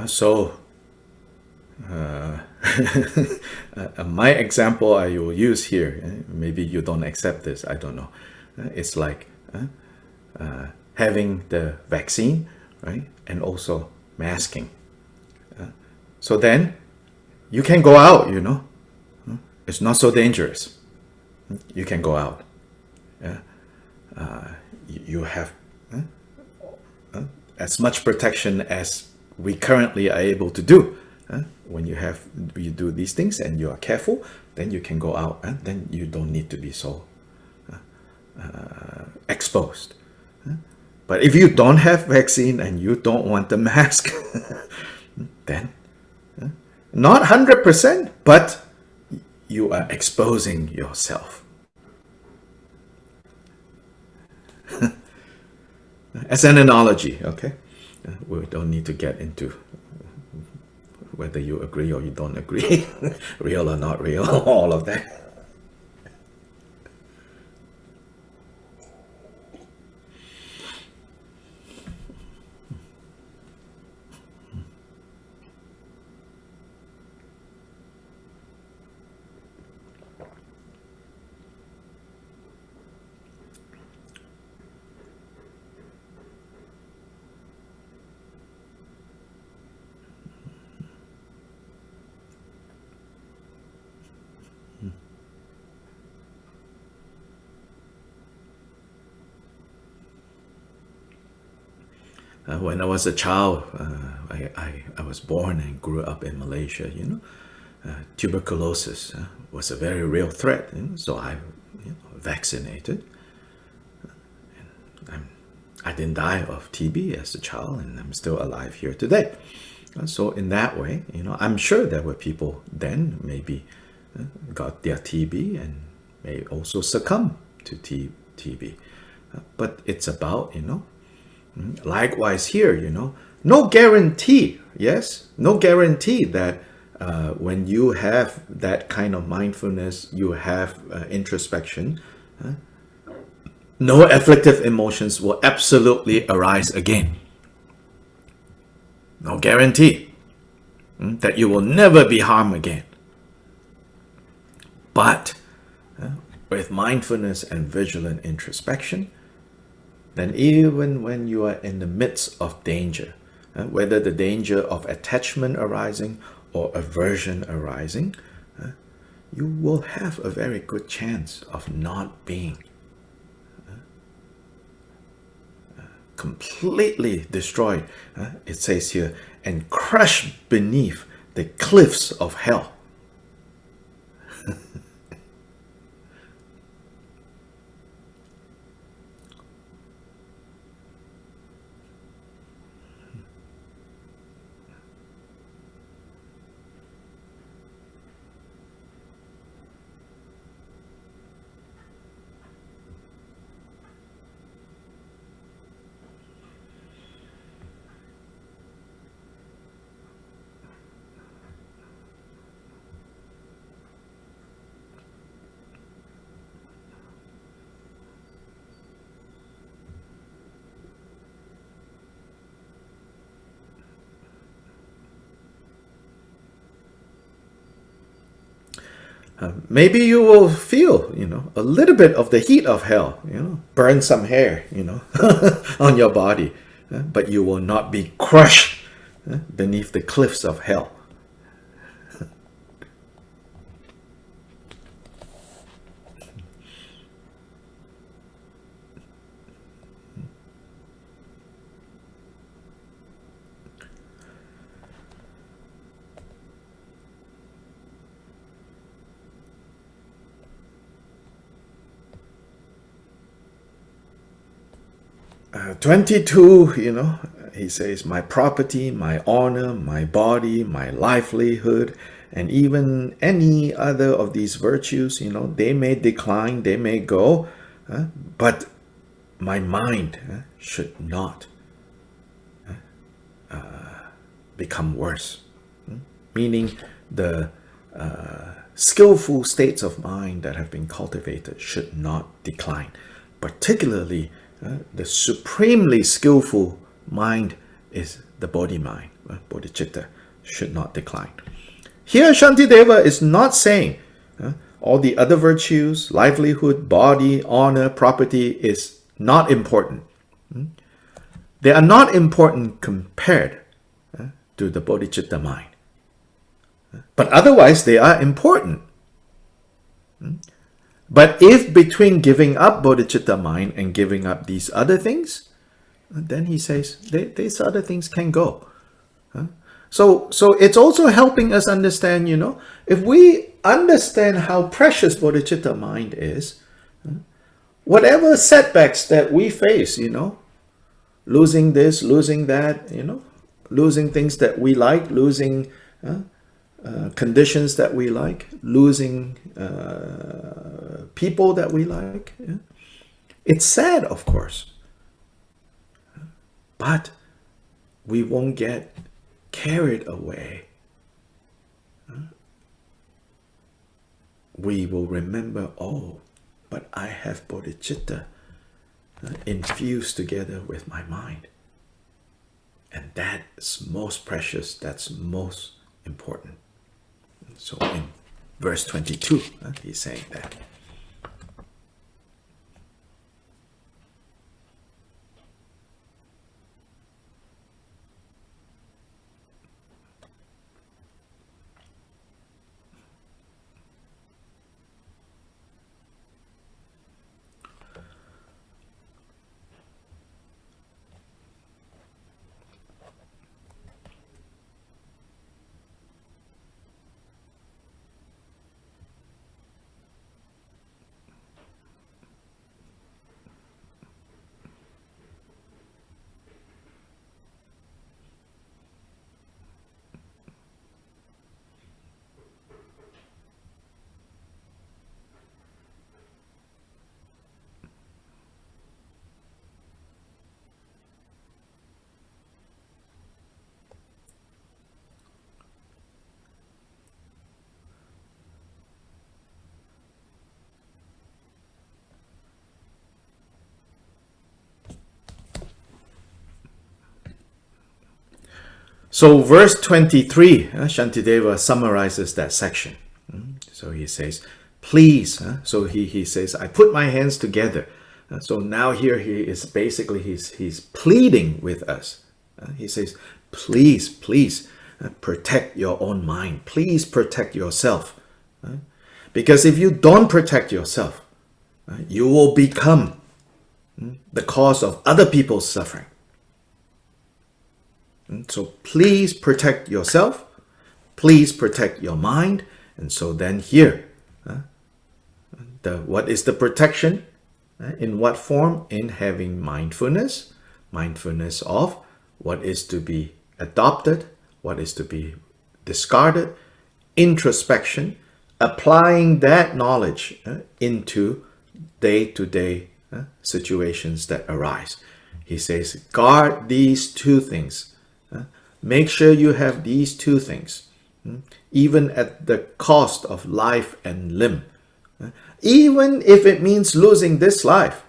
So my example I will use here, maybe you don't accept this, I don't know. It's like having the vaccine, right? And also masking. So then you can go out, you know. It's not so dangerous. You can go out. You have as much protection as we currently are able to do. When you do these things and you are careful, then you can go out, and then you don't need to be so exposed. But if you don't have vaccine and you don't want the mask, then not 100%, but you are exposing yourself. As an analogy, okay? We don't need to get into whether you agree or you don't agree, real or not real, all of that. When I was a child, I was born and grew up in Malaysia, you know. Tuberculosis was a very real threat, you know, so I vaccinated. I didn't die of TB as a child, and I'm still alive here today. So in that way, you know, I'm sure there were people then maybe got their TB and may also succumb to TB. But it's about, you know, likewise here, you know, no guarantee, yes, no guarantee that when you have that kind of mindfulness, you have introspection, no afflictive emotions will absolutely arise again. No guarantee that you will never be harmed again. But with mindfulness and vigilant introspection, then even when you are in the midst of danger, whether the danger of attachment arising or aversion arising, you will have a very good chance of not being completely destroyed. It says here, and crushed beneath the cliffs of hell. Maybe you will feel, you know, a little bit of the heat of hell, you know, burn some hair, you know, on your body, but you will not be crushed beneath the cliffs of hell. Uh, 22, you know, he says, my property, my honor, my body, my livelihood, and even any other of these virtues, you know, they may decline, they may go, but my mind should not become worse. Meaning the skillful states of mind that have been cultivated should not decline. Particularly, the supremely skillful mind is the Bodhi mind, bodhicitta, should not decline. Here, Shantideva is not saying all the other virtues, livelihood, body, honor, property is not important. They are not important compared to the bodhicitta mind. But otherwise, they are important. But if between giving up bodhicitta mind and giving up these other things, then he says these other things can go. So it's also helping us understand, if we understand how precious bodhicitta mind is, whatever setbacks that we face, losing this, losing that, losing things that we like, losing conditions that we like, losing people that we like. It's sad, of course. But we won't get carried away. We will remember, oh, but I have bodhicitta infused together with my mind. And that's most precious, that's most important. So in verse 22, he's saying that. So verse 23, Shantideva summarizes that section. So he says, please, so he says, I put my hands together. So now here he is basically, he's pleading with us. He says, please, please protect your own mind. Please protect yourself. Because if you don't protect yourself, you will become the cause of other people's suffering. So please protect yourself, please protect your mind. And so then here, what is the protection? In what form? In having mindfulness, mindfulness of what is to be adopted, what is to be discarded, introspection, applying that knowledge into day-to-day situations that arise. He says, guard these two things. Make sure you have these two things, even at the cost of life and limb. Even if it means losing this life,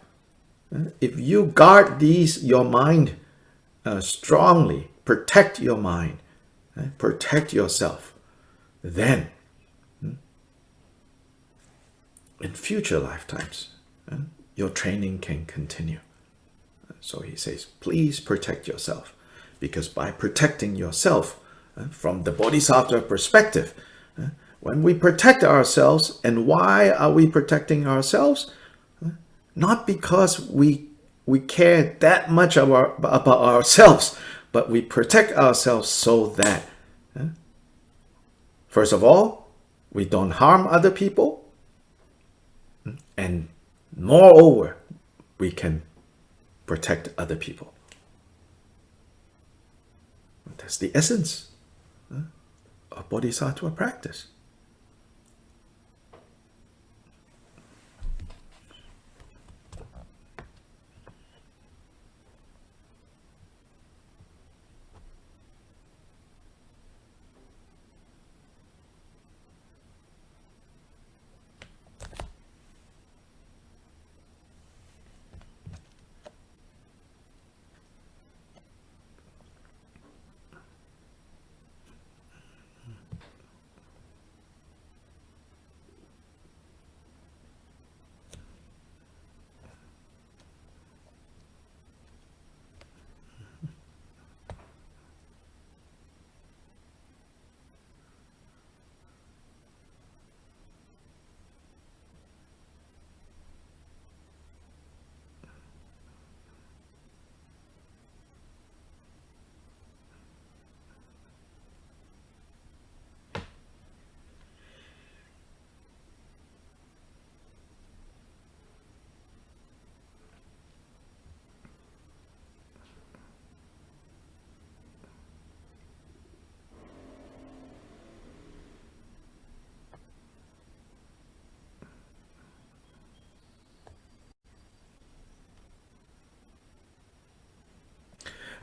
if you guard your mind strongly, protect your mind, protect yourself, then in future lifetimes, your training can continue. So he says, please protect yourself. Because by protecting yourself from the Bodhisattva perspective, when we protect ourselves, and why are we protecting ourselves? Not because we care that much about ourselves, but we protect ourselves so that, first of all, we don't harm other people, and moreover, we can protect other people. That's the essence of Bodhisattva practice.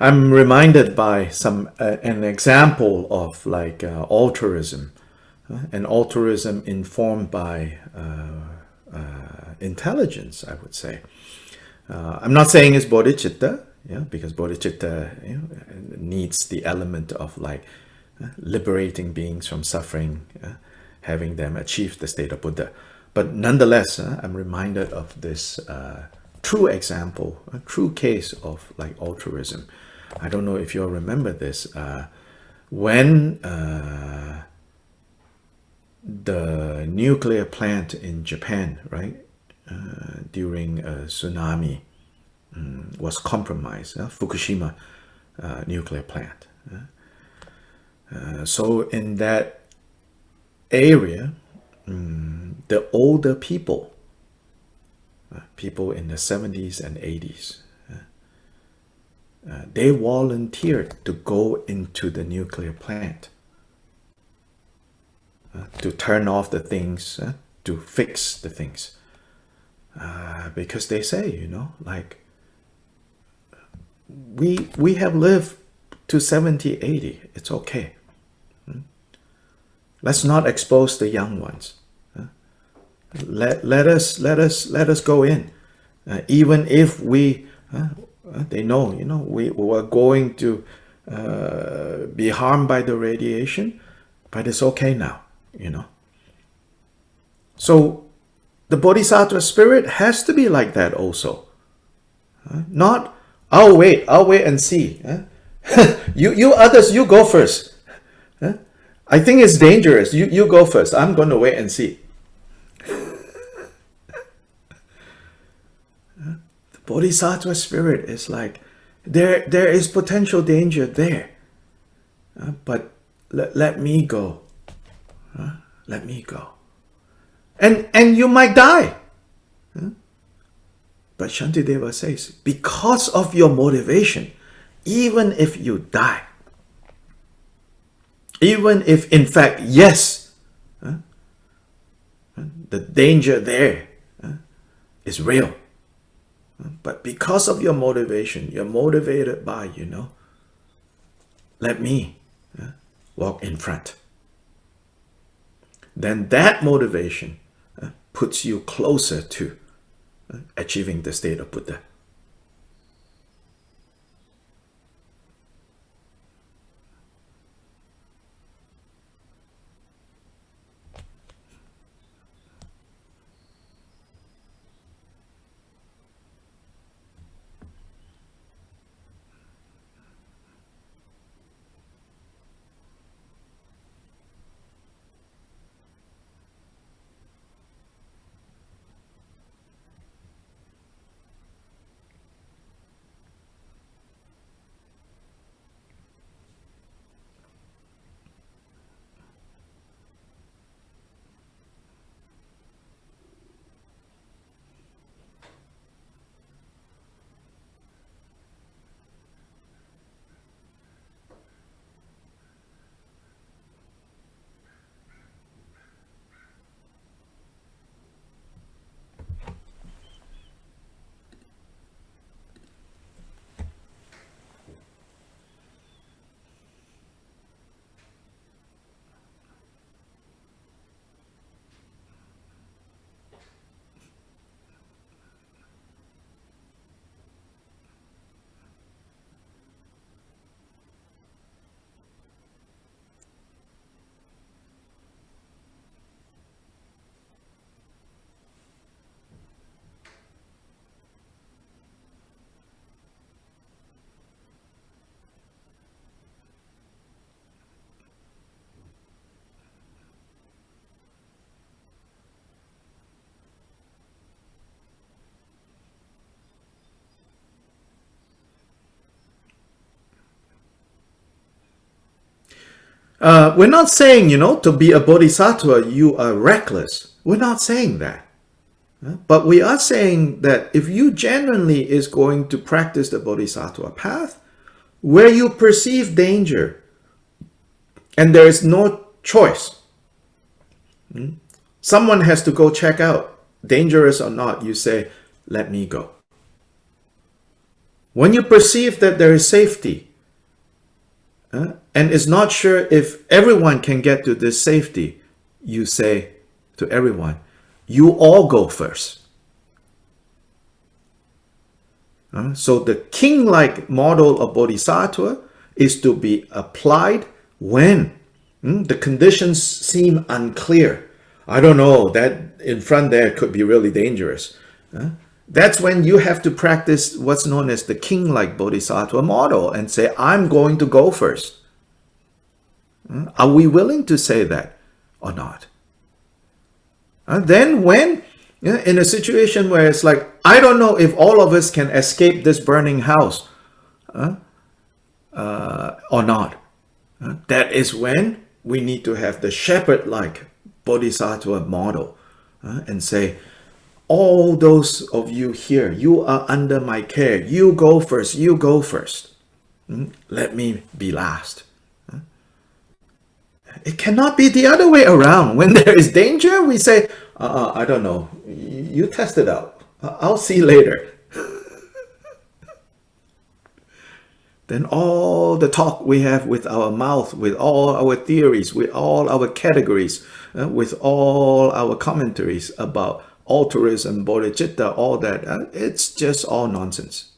I'm reminded by an example of like altruism, and altruism informed by intelligence, I would say. I'm not saying it's bodhicitta, yeah, because bodhicitta, you know, needs the element of like liberating beings from suffering, having them achieve the state of Buddha. But nonetheless, I'm reminded of this true example, a true case of like altruism. I don't know if you all remember this. When the nuclear plant in Japan, right, during a tsunami was compromised, Fukushima nuclear plant. So in that area, the older people, people in the 70s and 80s, they volunteered to go into the nuclear plant, to turn off the things, to fix the things. Because they say, you know, like, we have lived to 70, 80, it's okay. Let's not expose the young ones. Let us go in, even if we they know, you know, we were going to be harmed by the radiation, but it's okay now, you know. So the Bodhisattva spirit has to be like that also. Not, I'll wait and see. You others, you go first. I think it's dangerous. You go first. I'm going to wait and see. The Bodhisattva spirit is like, there is potential danger there. But let me go. Let me go. And you might die. But Shantideva says, because of your motivation, even if you die, even if in fact, yes, the danger there is real, but because of your motivation, you're motivated by, you know, let me walk in front. Then that motivation puts you closer to achieving the state of Buddha. We're not saying, you know, to be a bodhisattva, you are reckless. We're not saying that. But we are saying that if you genuinely is going to practice the bodhisattva path, where you perceive danger and there is no choice, someone has to go check out, dangerous or not, you say, let me go. When you perceive that there is safety, and is not sure if everyone can get to this safety, you say to everyone, you all go first. So the king-like model of Bodhisattva is to be applied when the conditions seem unclear. I don't know, that in front there could be really dangerous. That's when you have to practice what's known as the king-like Bodhisattva model and say, I'm going to go first. Are we willing to say that or not? Then when in a situation where it's like, I don't know if all of us can escape this burning house or not. That is when we need to have the shepherd-like Bodhisattva model and say, all those of you here, you are under my care. You go first. You go first. Let me be last. It cannot be the other way around. When there is danger, we say, I don't know. You test it out. I'll see later. Then all the talk we have with our mouth, with all our theories, with all our categories, with all our commentaries about altruism, bodhicitta, all that, it's just all nonsense.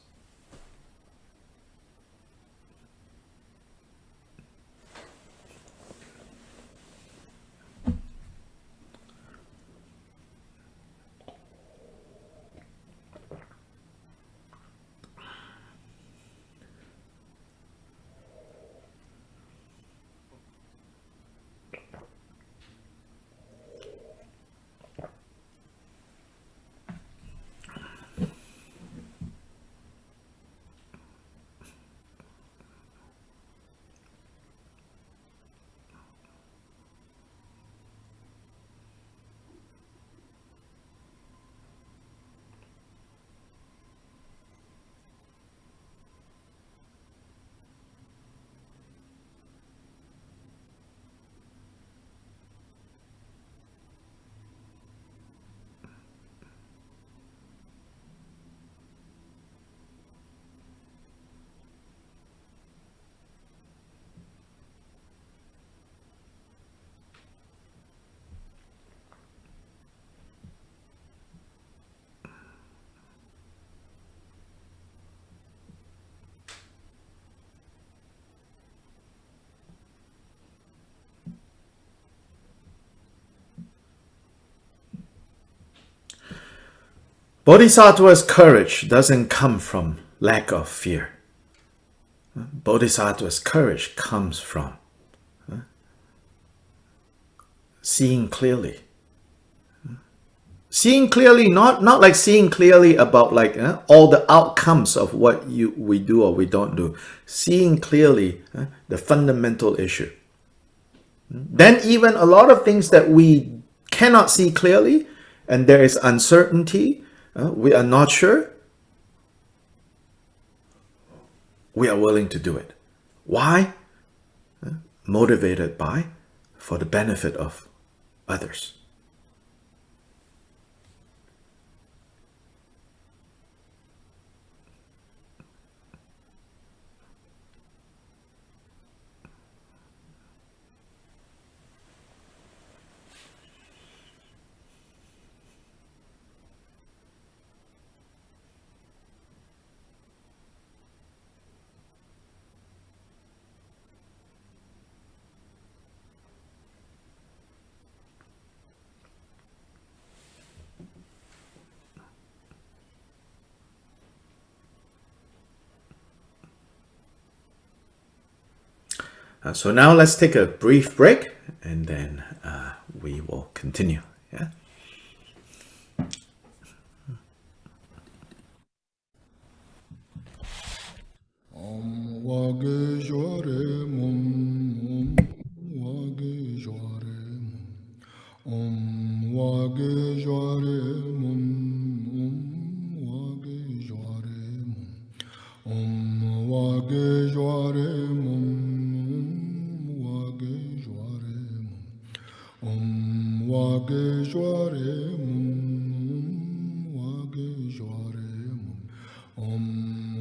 Bodhisattva's courage doesn't come from lack of fear. Bodhisattva's courage comes from seeing clearly. Seeing clearly, not like seeing clearly about like all the outcomes of what we do or we don't do. Seeing clearly the fundamental issue. Then even a lot of things that we cannot see clearly and there is uncertainty, we are not sure, we are willing to do it. Why? Motivated by, for the benefit of others. So now let's take a brief break and then we will continue. Yeah. Om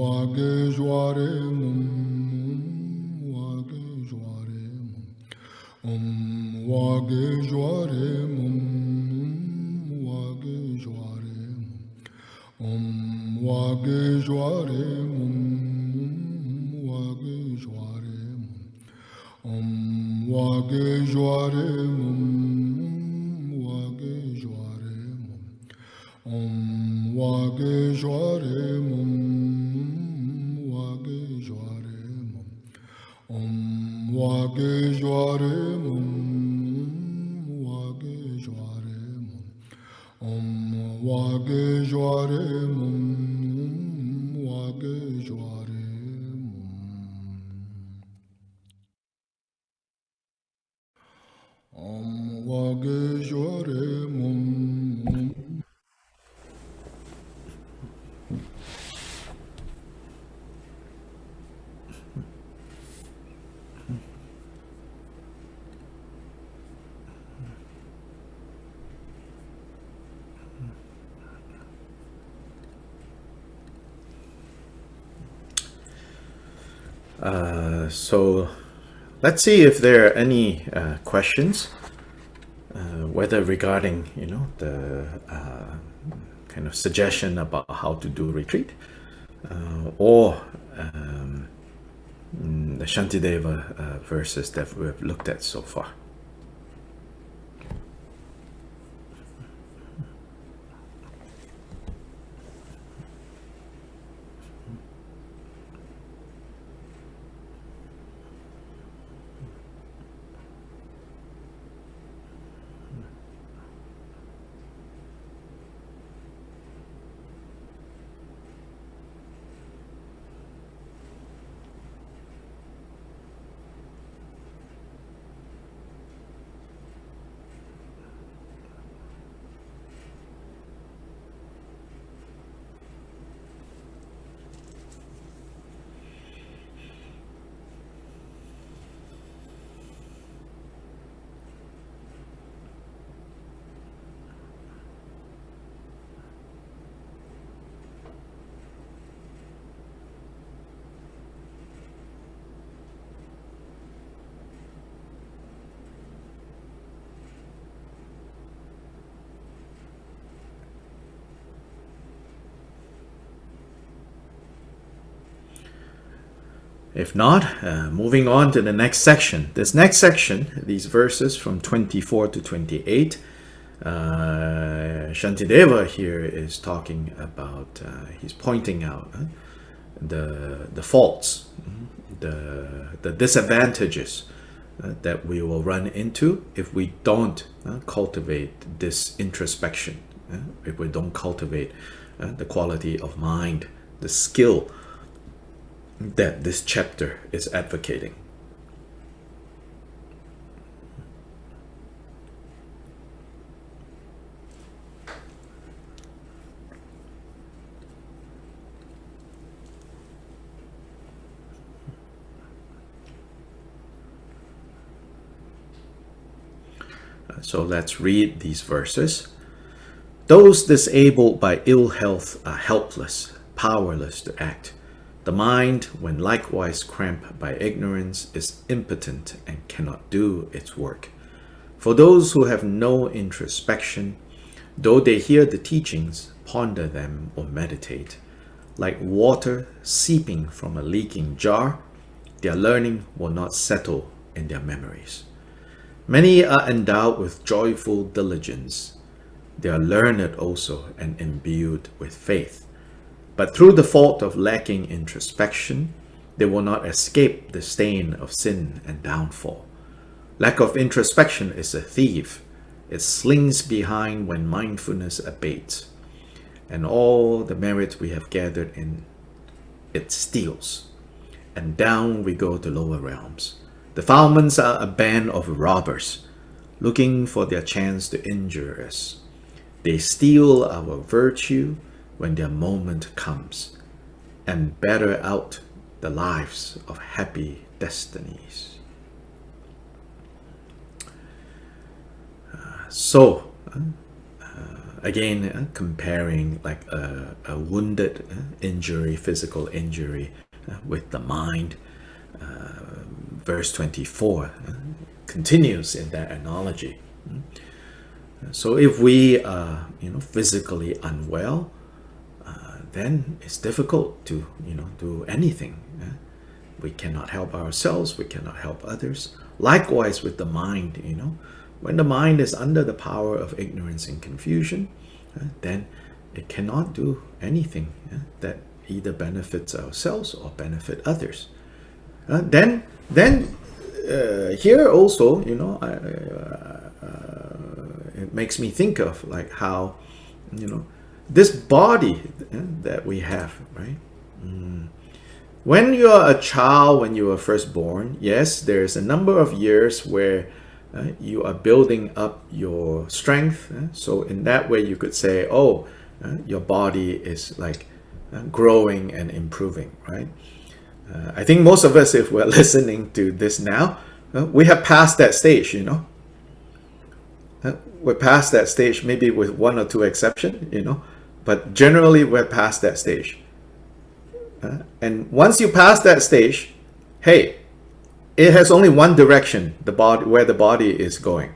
wage joare wage joare wage joare wage joare wage joare wage joare wage joare wage joare wage joare wage joare wage joare wage joare wage joare wage joare wage joare So let's see if there are any questions, whether regarding, the kind of suggestion about how to do retreat, or the Shantideva verses that we've looked at so far. If not, moving on to the next section. This next section, these verses from 24 to 28, Shantideva here is talking about, he's pointing out the faults, the disadvantages that we will run into if we don't cultivate this introspection, if we don't cultivate the quality of mind, the skill that this chapter is advocating. So let's read these verses. Those disabled by ill health are helpless, powerless to act. The mind, when likewise cramped by ignorance, is impotent and cannot do its work. For those who have no introspection, though they hear the teachings, ponder them, or meditate, like water seeping from a leaking jar, their learning will not settle in their memories. Many are endowed with joyful diligence. They are learned also and imbued with faith. But through the fault of lacking introspection, they will not escape the stain of sin and downfall. Lack of introspection is a thief. It slings behind when mindfulness abates, and all the merit we have gathered in it steals. And down we go to lower realms. The foulments are a band of robbers, looking for their chance to injure us. They steal our virtue when their moment comes, and batter out the lives of happy destinies. Again, comparing like a wounded injury, physical injury, with the mind. Verse 24 continues in that analogy. So if we are, physically unwell, then it's difficult to, do anything. We cannot help ourselves, we cannot help others. Likewise with the mind, when the mind is under the power of ignorance and confusion, then it cannot do anything that either benefits ourselves or benefit others. Then here also, it makes me think of like how, this body that we have, right? When you are a child, when you are first born, yes, there's a number of years where you are building up your strength. So in that way, you could say, oh, your body is like growing and improving, right? I think most of us, if we're listening to this now, we have passed that stage, We're past that stage, maybe with one or two exceptions, but generally we're past that stage. And once you pass that stage, hey, it has only one direction, the body, where the body is going,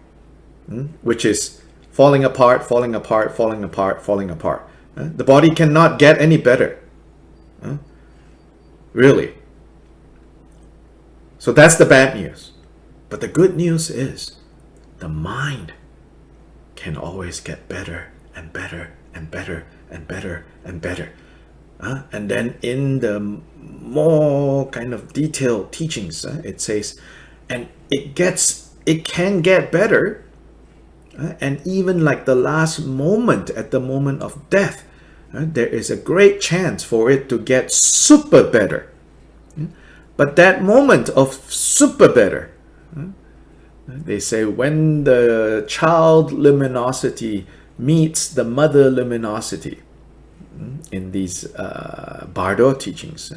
which is falling apart, falling apart, falling apart, falling apart. The body cannot get any better. Really. So that's the bad news. But the good news is the mind can always get better and better and better and better and better. And then in the more kind of detailed teachings, it says, and it can get better, and even like the last moment, at the moment of death, there is a great chance for it to get super better. But that moment of super better, they say when the child luminosity meets the mother luminosity, in these Bardo teachings.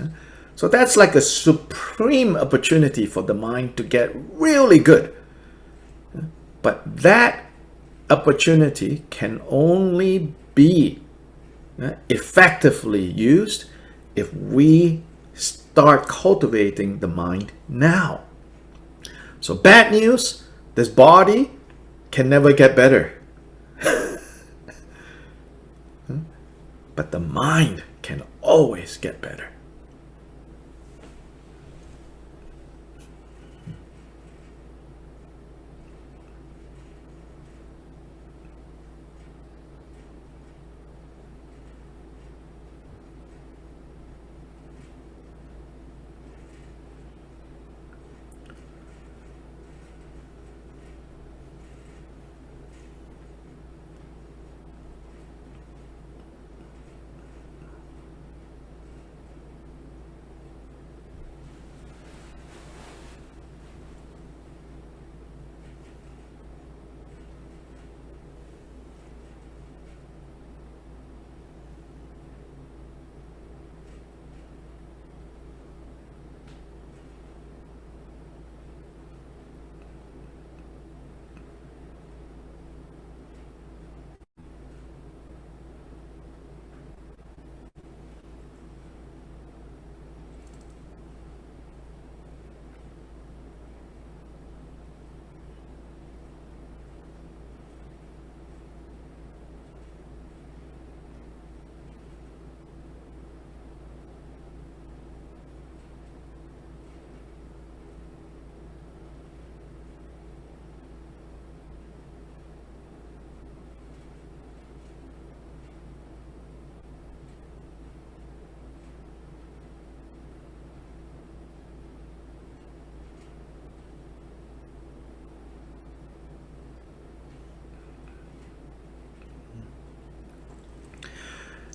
So that's like a supreme opportunity for the mind to get really good. But that opportunity can only be effectively used if we start cultivating the mind now. So bad news, this body can never get better. But the mind can always get better.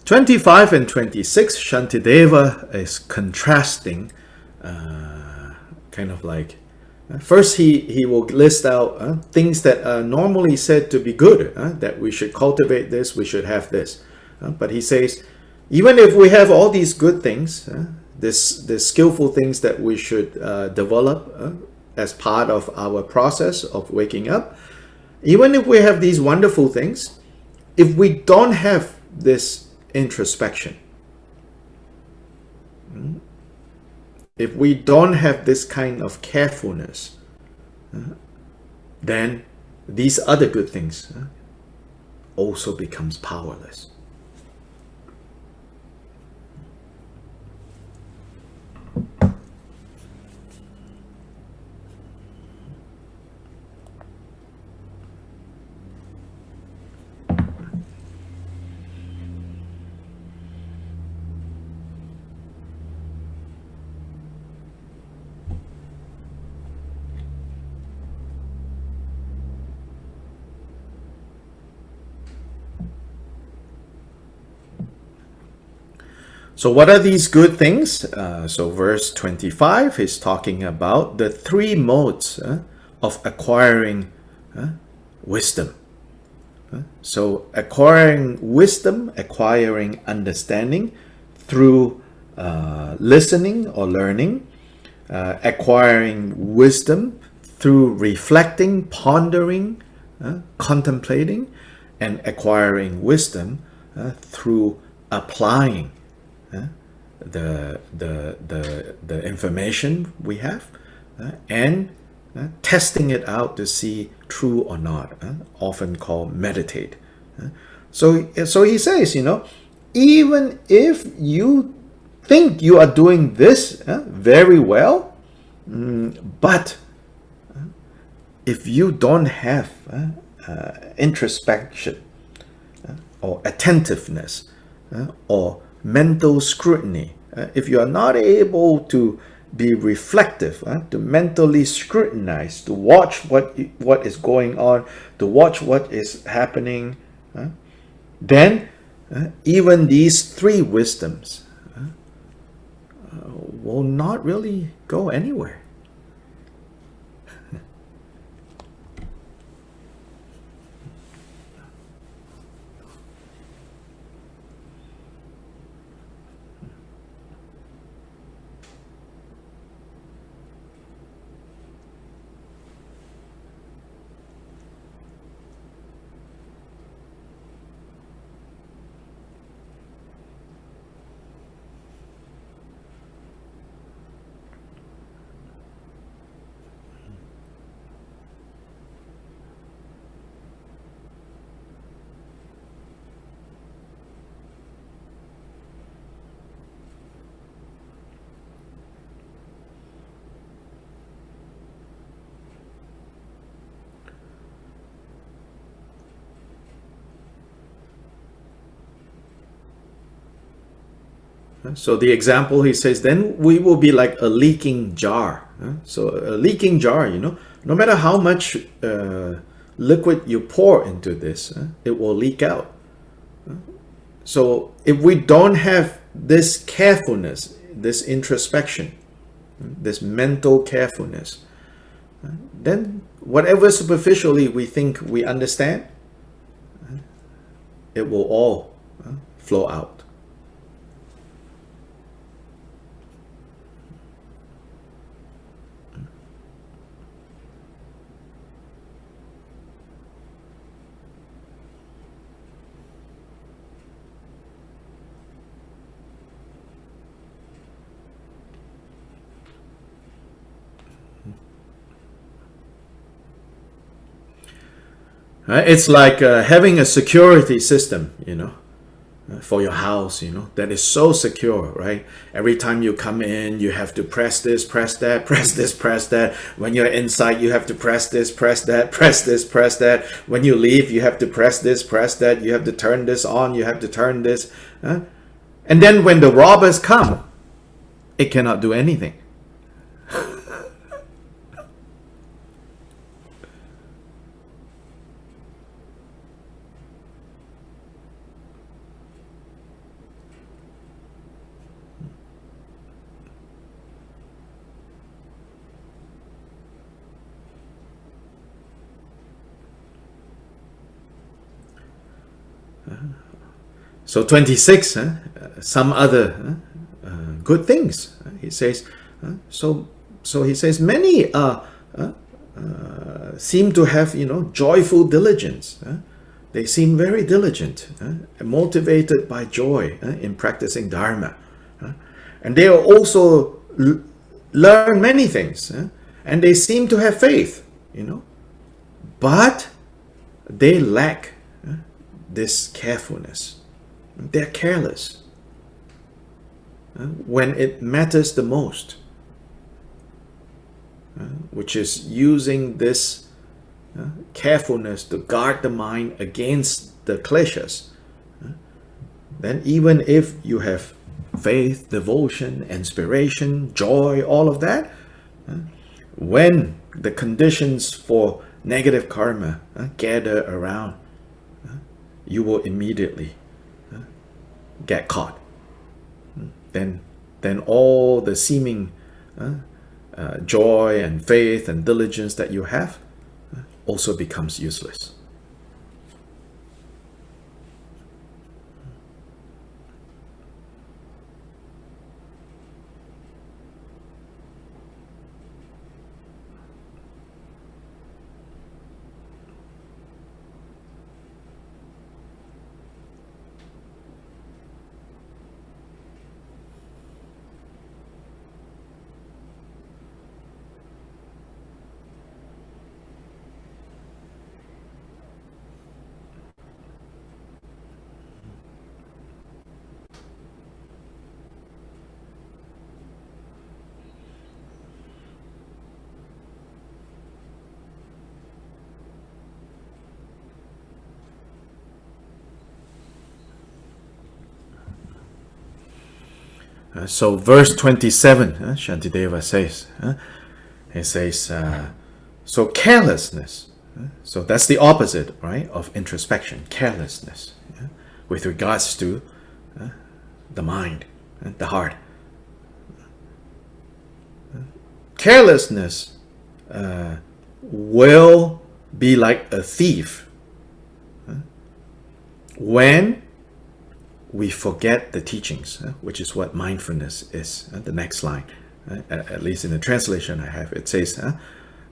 (25 and 26), Shantideva is contrasting, kind of like, first he will list out things that are normally said to be good, that we should cultivate this, we should have this. But he says, even if we have all these good things, this skillful things that we should develop as part of our process of waking up, even if we have these wonderful things, if we don't have this introspection, if we don't have this kind of carefulness, then these other good things also becomes powerless. So what are these good things? So verse 25 is talking about the three modes of acquiring wisdom. So acquiring wisdom, acquiring understanding through listening or learning, acquiring wisdom through reflecting, pondering, contemplating, and acquiring wisdom through applying the information we have and testing it out to see true or not, often called meditate. So he says, even if you think you are doing this very well, but if you don't have introspection or attentiveness or mental scrutiny, if you are not able to be reflective, to mentally scrutinize, to watch what is going on, to watch what is happening, then even these three wisdoms will not really go anywhere. So the example, he says, then we will be like a leaking jar. So a leaking jar, no matter how much liquid you pour into this, it will leak out. So if we don't have this carefulness, this introspection, this mental carefulness, then whatever superficially we think we understand, it will all flow out. It's like having a security system, for your house, that is so secure, right? Every time you come in, you have to press this, press that, press this, press that. When you're inside, you have to press this, press that, press this, press that. When you leave, you have to press this, press that. You have to turn this on, you have to turn this. And then when the robbers come, it cannot do anything. So 26, some other good things. He says, so he says many seem to have joyful diligence They seem very diligent, motivated by joy in practicing Dharma. And they also learn many things, and they seem to have faith, but they lack this carefulness. They're careless when it matters the most, which is using this carefulness to guard the mind against the kleshas. Then even if you have faith, devotion, inspiration, joy, all of that, when the conditions for negative karma gather around, you will immediately get caught. Then all the seeming joy and faith and diligence that you have also becomes useless. So verse 27, Shantideva says, he says, so carelessness, so that's the opposite, right, of introspection, carelessness, with regards to the mind, the heart. Carelessness will be like a thief when we forget the teachings, which is what mindfulness is. The next line, at least in the translation I have, it says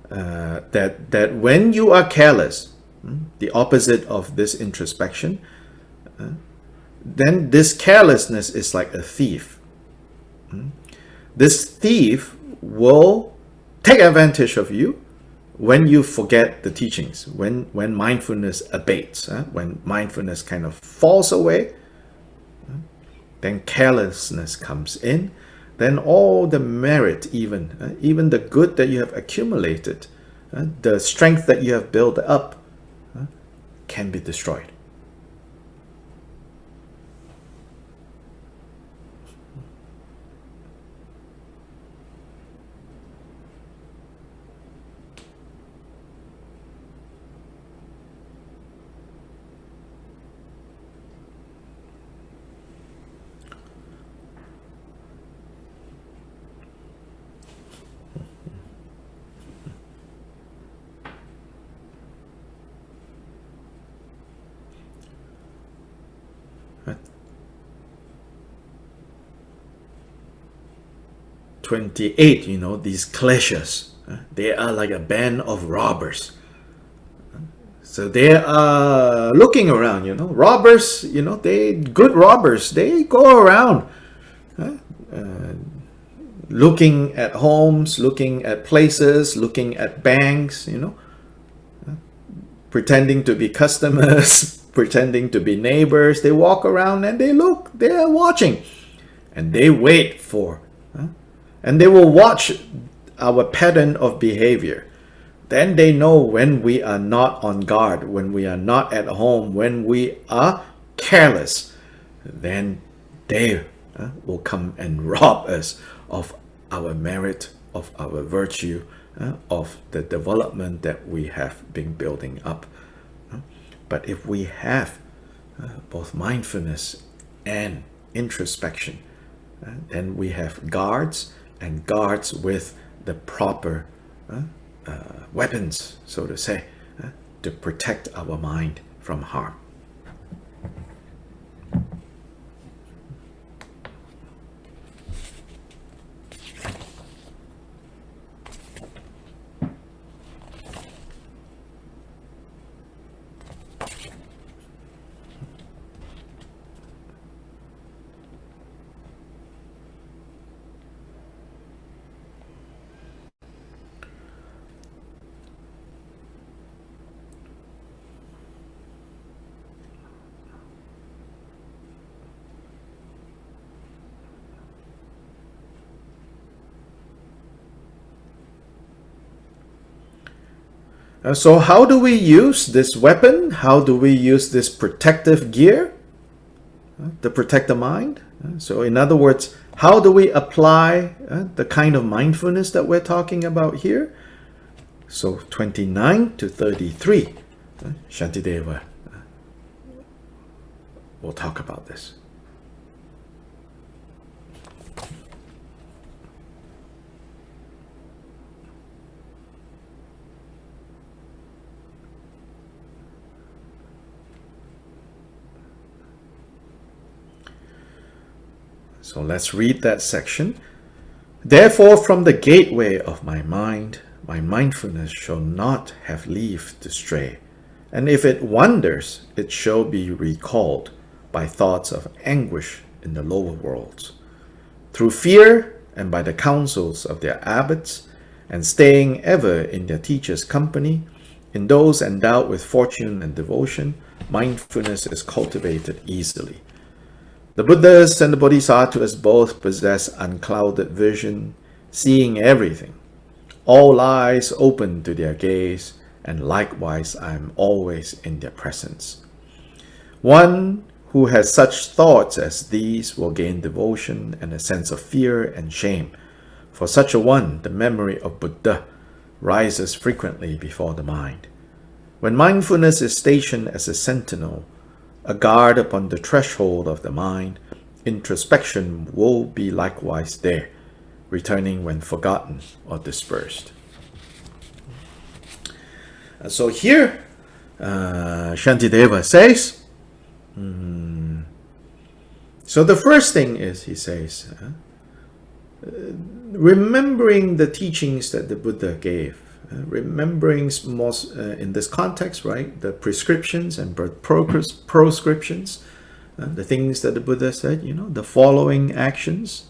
that when you are careless, the opposite of this introspection, then this carelessness is like a thief. This thief will take advantage of you when you forget the teachings, when mindfulness abates, when mindfulness kind of falls away. Then carelessness comes in. Then all the merit, even the good that you have accumulated, the strength that you have built up, can be destroyed. Right. 28, these kleshas, they are like a band of robbers. So they are looking around, robbers, good robbers, they go around looking at homes, looking at places, looking at banks, pretending to be customers, pretending to be neighbors. They walk around and they look, they are watching, and they wait for, and they will watch our pattern of behavior. Then they know when we are not on guard, when we are not at home, when we are careless. Then they will come and rob us of our merit, of our virtue, of the development that we have been building up. But if we have both mindfulness and introspection, then we have guards, and guards with the proper weapons, so to say, to protect our mind from harm. So how do we use this weapon? How do we use this protective gear to protect the mind? So in other words, how do we apply the kind of mindfulness that we're talking about here? So 29 to 33, Shantideva will talk about this. So let's read that section. Therefore, from the gateway of my mind, my mindfulness shall not have leave to stray. And if it wanders, it shall be recalled by thoughts of anguish in the lower worlds. Through fear and by the counsels of their abbots, and staying ever in their teachers' company, in those endowed with fortune and devotion, mindfulness is cultivated easily. The Buddhas and the Bodhisattvas both possess unclouded vision, seeing everything. All lies open to their gaze, and likewise I am always in their presence. One who has such thoughts as these will gain devotion and a sense of fear and shame. For such a one, the memory of Buddha rises frequently before the mind. When mindfulness is stationed as a sentinel, a guard upon the threshold of the mind, introspection will be likewise there, returning when forgotten or dispersed. So here, Shantideva says, so the first thing is, he says, remembering the teachings that the Buddha gave, remembering most in this context, right, the prescriptions and proscriptions, the things that the Buddha said, the following actions,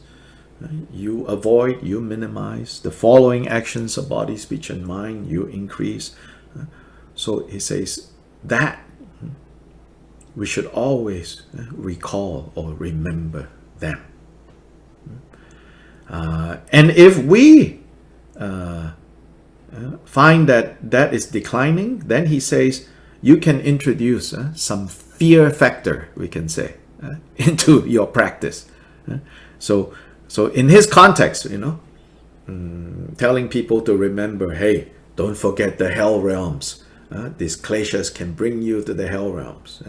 you avoid, you minimize. The following actions of body, speech, and mind, you increase. So he says that we should always recall or remember them. And if we find that that is declining, then he says you can introduce some fear factor, we can say, into your practice. So in his context, telling people to remember, hey, don't forget the hell realms. These kleshas can bring you to the hell realms.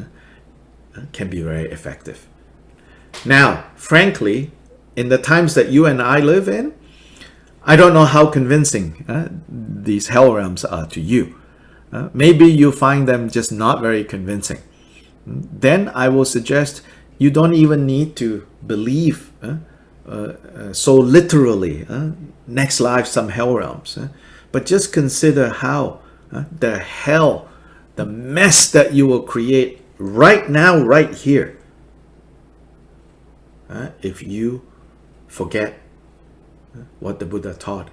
Can be very effective. Now, frankly, in the times that you and I live in, I don't know how convincing these hell realms are to you. Maybe you find them just not very convincing. Then I will suggest you don't even need to believe so literally, next life some hell realms. But just consider how the hell, the mess that you will create right now, right here, if you forget what the Buddha taught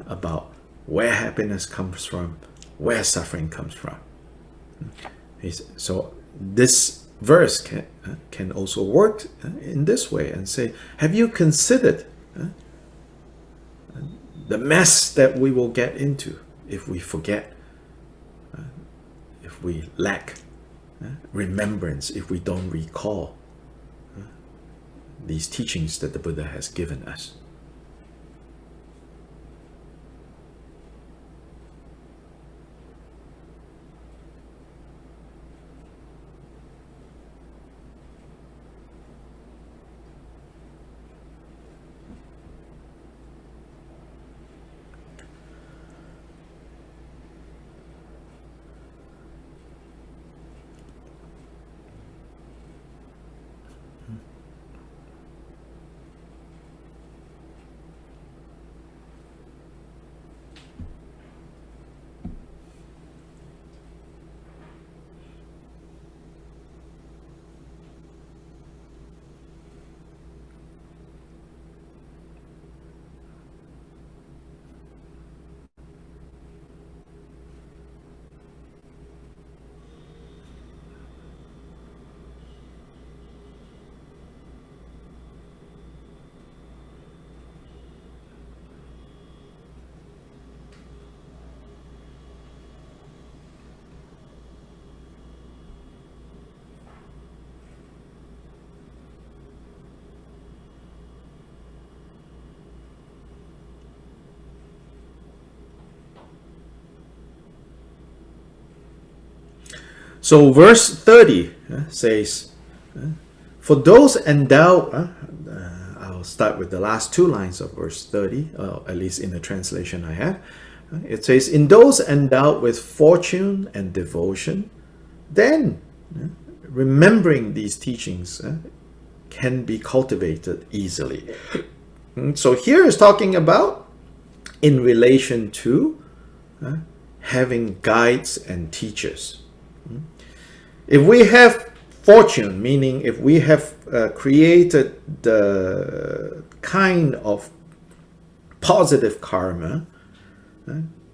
about where happiness comes from, where suffering comes from. So this verse can also work in this way and say, have you considered the mess that we will get into if we forget, if we lack remembrance, if we don't recall these teachings that the Buddha has given us. So verse 30 says, for those endowed, I'll start with the last two lines of verse 30, at least in the translation I have. It says, in those endowed with fortune and devotion, then remembering these teachings can be cultivated easily. So here is talking about in relation to having guides and teachers. If we have fortune, meaning if we have created the kind of positive karma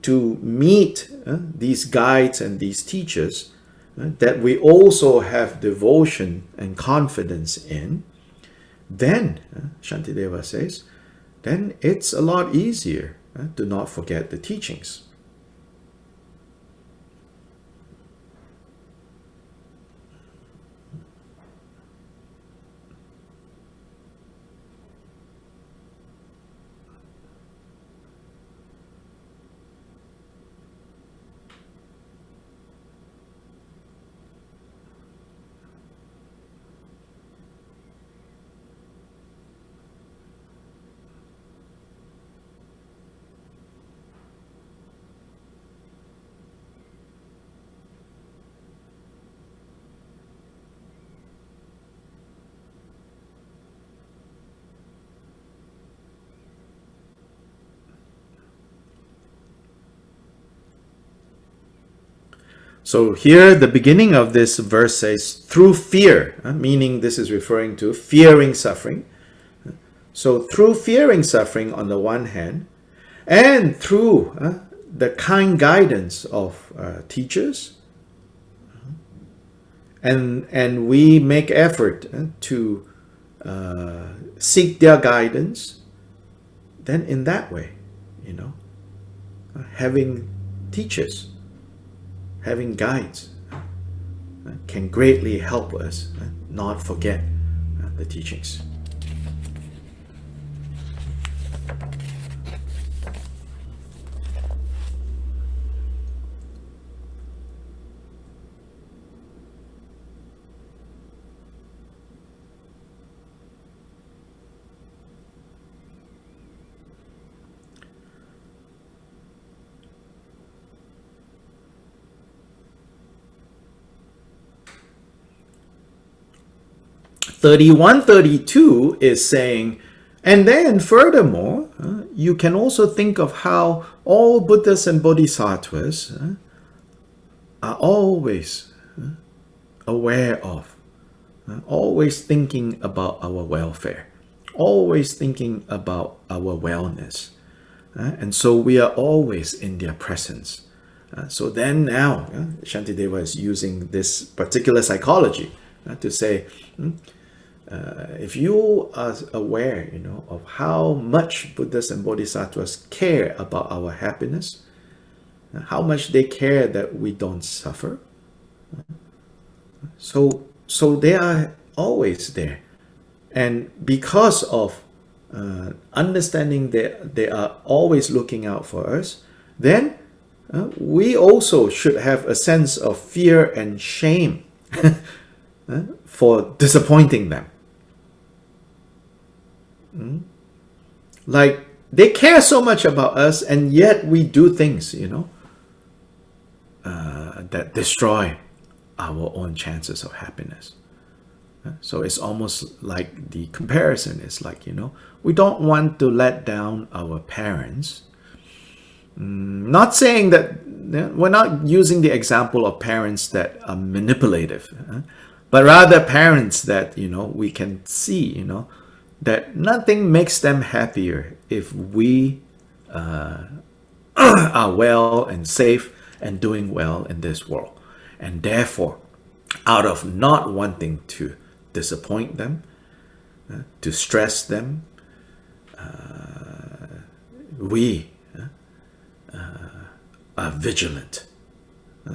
to meet these guides and these teachers that we also have devotion and confidence in, then, Shantideva says, then it's a lot easier to not forget the teachings. So here, the beginning of this verse says, through fear, meaning this is referring to fearing suffering. So through fearing suffering on the one hand, and through the kind guidance of teachers, and we make effort to seek their guidance, then in that way, having teachers, having guides can greatly help us not forget the teachings. (31, 32) is saying, and then furthermore, you can also think of how all Buddhas and Bodhisattvas are always aware of, always thinking about our welfare, always thinking about our wellness. And so we are always in their presence. So then now, Shantideva is using this particular psychology to say, if you are aware, of how much Buddhas and Bodhisattvas care about our happiness, how much they care that we don't suffer, so they are always there. And because of understanding that they are always looking out for us, then we also should have a sense of fear and shame for disappointing them. Like, they care so much about us, and yet we do things, that destroy our own chances of happiness. So it's almost like the comparison is like, we don't want to let down our parents. Not saying that, we're not using the example of parents that are manipulative, but rather parents that, we can see, that nothing makes them happier if we are well and safe and doing well in this world. And therefore, out of not wanting to disappoint them, to stress them, we are vigilant.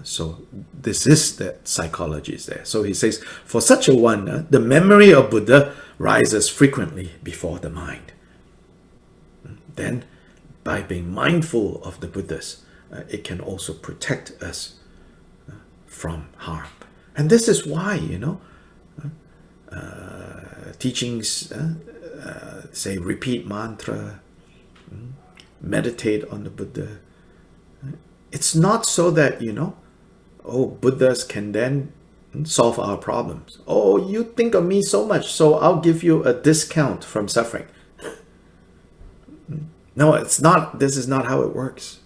So this is that psychology is there. So he says, for such a one, the memory of Buddha rises frequently before the mind. Then, by being mindful of the Buddhas, it can also protect us from harm. And this is why, teachings say repeat mantra, meditate on the Buddha. It's not so that, Buddhas can then solve our problems. Oh, you think of me so much, so I'll give you a discount from suffering. No, it's not. This is not how it works.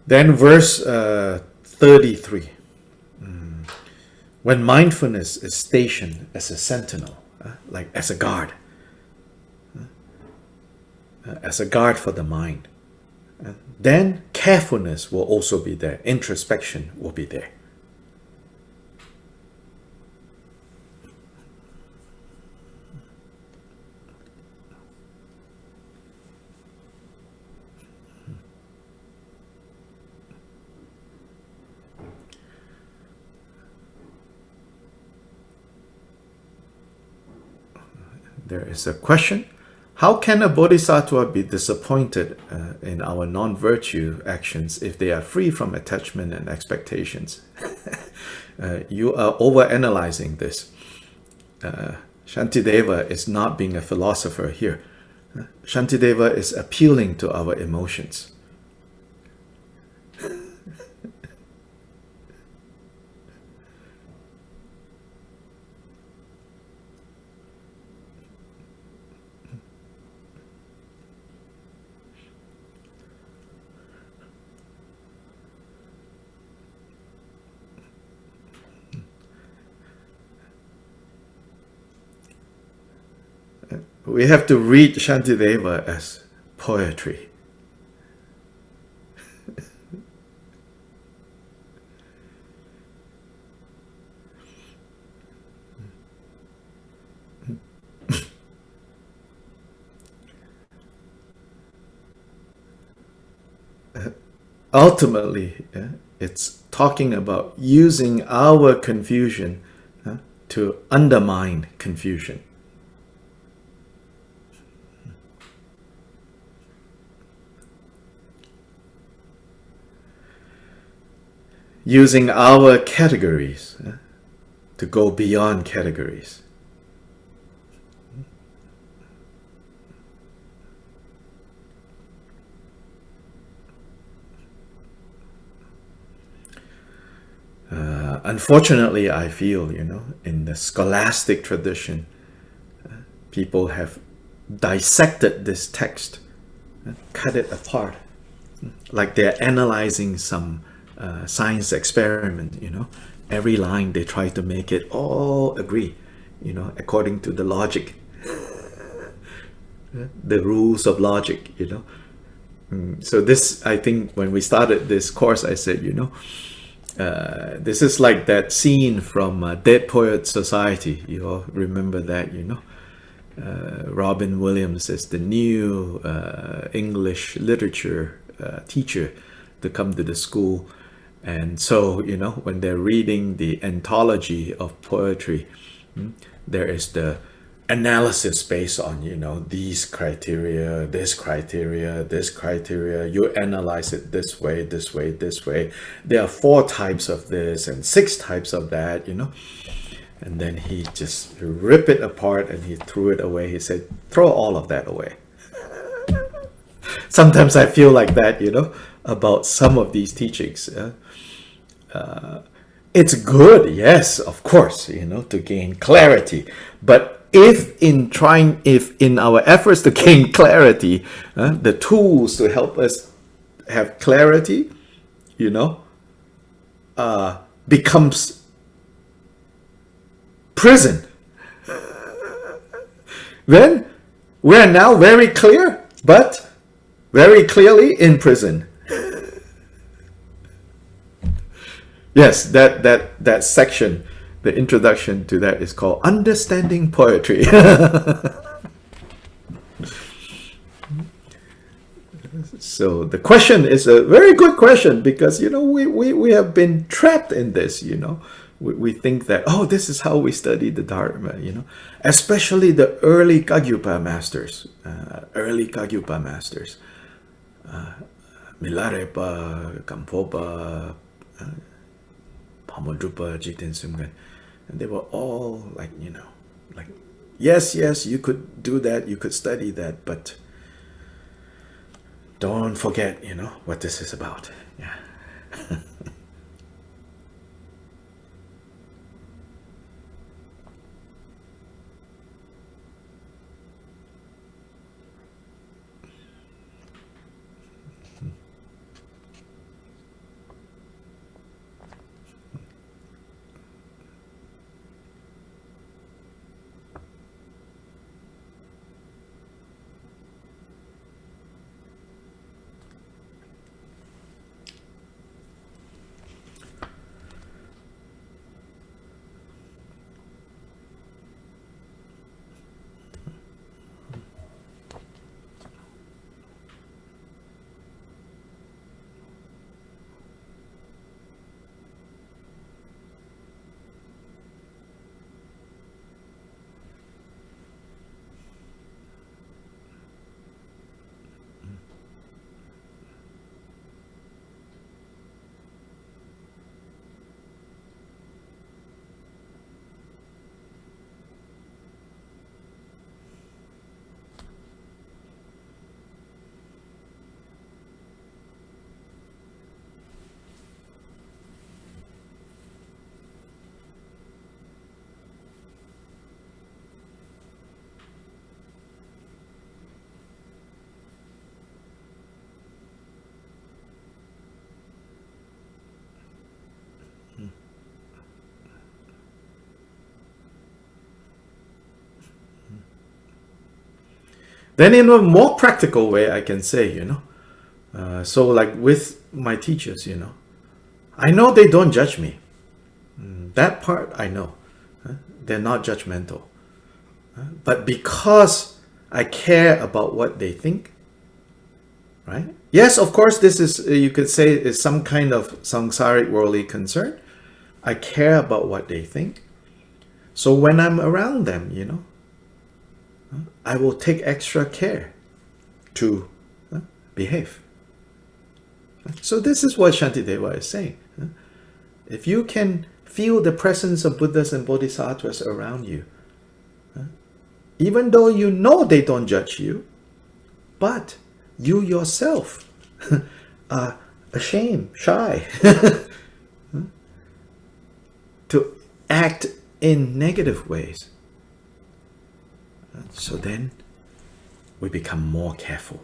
Then verse 33. When mindfulness is stationed as a sentinel, like as a guard for the mind, then carefulness will also be there. Introspection will be there. There is a question. How can a bodhisattva be disappointed in our non-virtue actions if they are free from attachment and expectations? You are over-analyzing this. Shantideva is not being a philosopher here. Shantideva is appealing to our emotions. We have to read Shantideva as poetry. Ultimately, it's talking about using our confusion to undermine confusion. Using our categories to go beyond categories. Unfortunately, I feel, in the scholastic tradition, people have dissected this text, cut it apart, like they're analyzing some science experiment, every line they try to make it all agree, according to the logic, the rules of logic, So this, I think, when we started this course, I said, this is like that scene from Dead Poets Society. You all remember that, Robin Williams is the new English literature teacher to come to the school. And so, when they're reading the anthology of poetry, There is the analysis based on, you know, these criteria, this criteria, this criteria. You analyze it this way, this way, this way. There are 4 types of this and 6 types of that, you know. And then he just ripped it apart and he threw it away. He said, throw all of that away. Sometimes I feel like that, you know, about some of these teachings. It's good, yes, of course, you know, to gain clarity. But if in our efforts to gain clarity, the tools to help us have clarity, you know, becomes prison, then we're now very clear, but very clearly in prison. Yes, that section, the introduction to that is called Understanding Poetry. So the question is a very good question, because, you know, we have been trapped in this, you know. We think that, oh, this is how we study the Dharma, you know. Especially the early Kagyupa masters, Milarepa, Kampopa, Pamodrupa, Jiten Sumgan. And they were all like, you know, like, yes, you could do that, you could study that, but don't forget, you know, what this is about. Yeah. Then in a more practical way, I can say, you know, so like with my teachers, you know, I know they don't judge me. That part I know. They're not judgmental. But because I care about what they think, right? Yes, of course, this is, you could say, is some kind of samsaric worldly concern. I care about what they think. So when I'm around them, you know, I will take extra care to behave. So this is what Shantideva is saying. If you can feel the presence of Buddhas and Bodhisattvas around you, even though you know they don't judge you, but you yourself are ashamed, shy, to act in negative ways, so then we become more careful.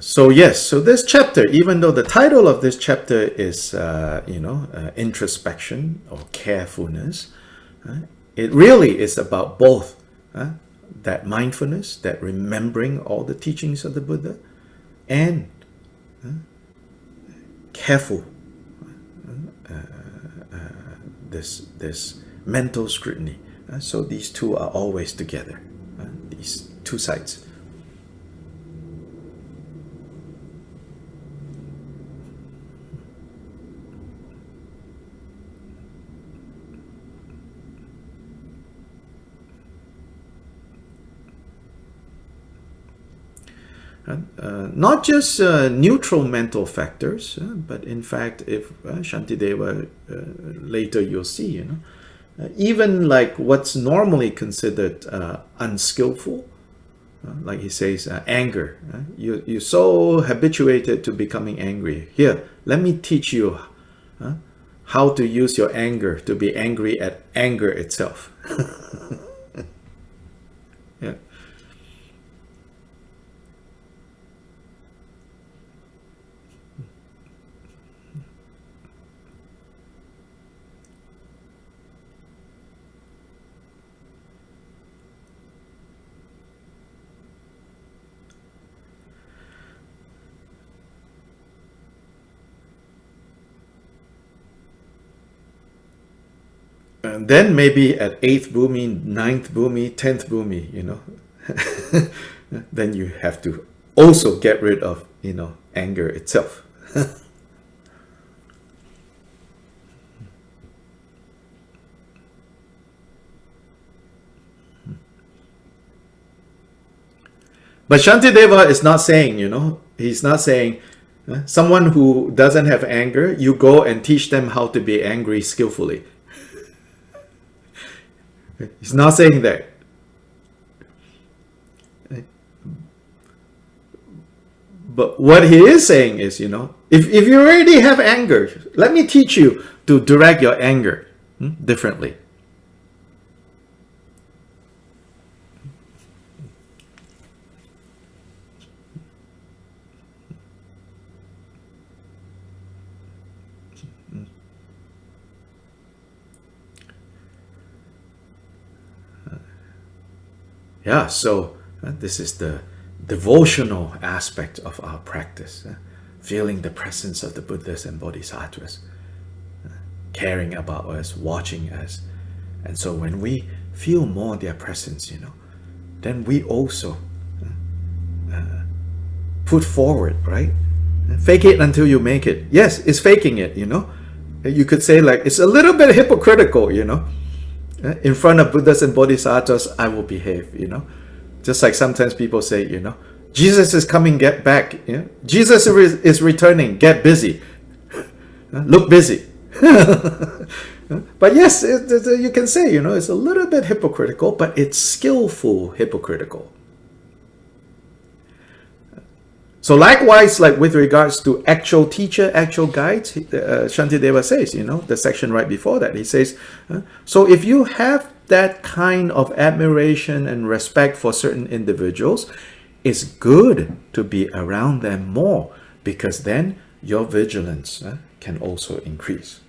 So yes, so this chapter, even though the title of this chapter is, introspection or carefulness, it really is about both that mindfulness, that remembering all the teachings of the Buddha, and careful, this mental scrutiny. So these two are always together, these two sides. Not just neutral mental factors, but in fact, if Shantideva, later you'll see, even like what's normally considered unskillful, like he says, anger. You're so habituated to becoming angry. Here, let me teach you how to use your anger to be angry at anger itself. Yeah. And then maybe at 8th bhumi, 9th bhumi, 10th bhumi, then you have to also get rid of, anger itself. But Shantideva is not saying, he's not saying someone who doesn't have anger, you go and teach them how to be angry skillfully. He's not saying that. But what he is saying is, if you already have anger, let me teach you to direct your anger differently. Yeah, so this is the devotional aspect of our practice, feeling the presence of the Buddhas and Bodhisattvas, caring about us, watching us. And so when we feel more their presence, then we also put forward, right? Fake it until you make it. Yes, it's faking it, You could say like, it's a little bit hypocritical, in front of Buddhas and Bodhisattvas, I will behave, Just like sometimes people say, Jesus is coming, get back. Jesus is returning, get busy. Look busy. But yes, you can say, it's a little bit hypocritical, but it's skillful hypocritical. So likewise, like with regards to actual teacher, actual guides, Shantideva says, the section right before that, he says, so if you have that kind of admiration and respect for certain individuals, it's good to be around them more, because then your vigilance can also increase.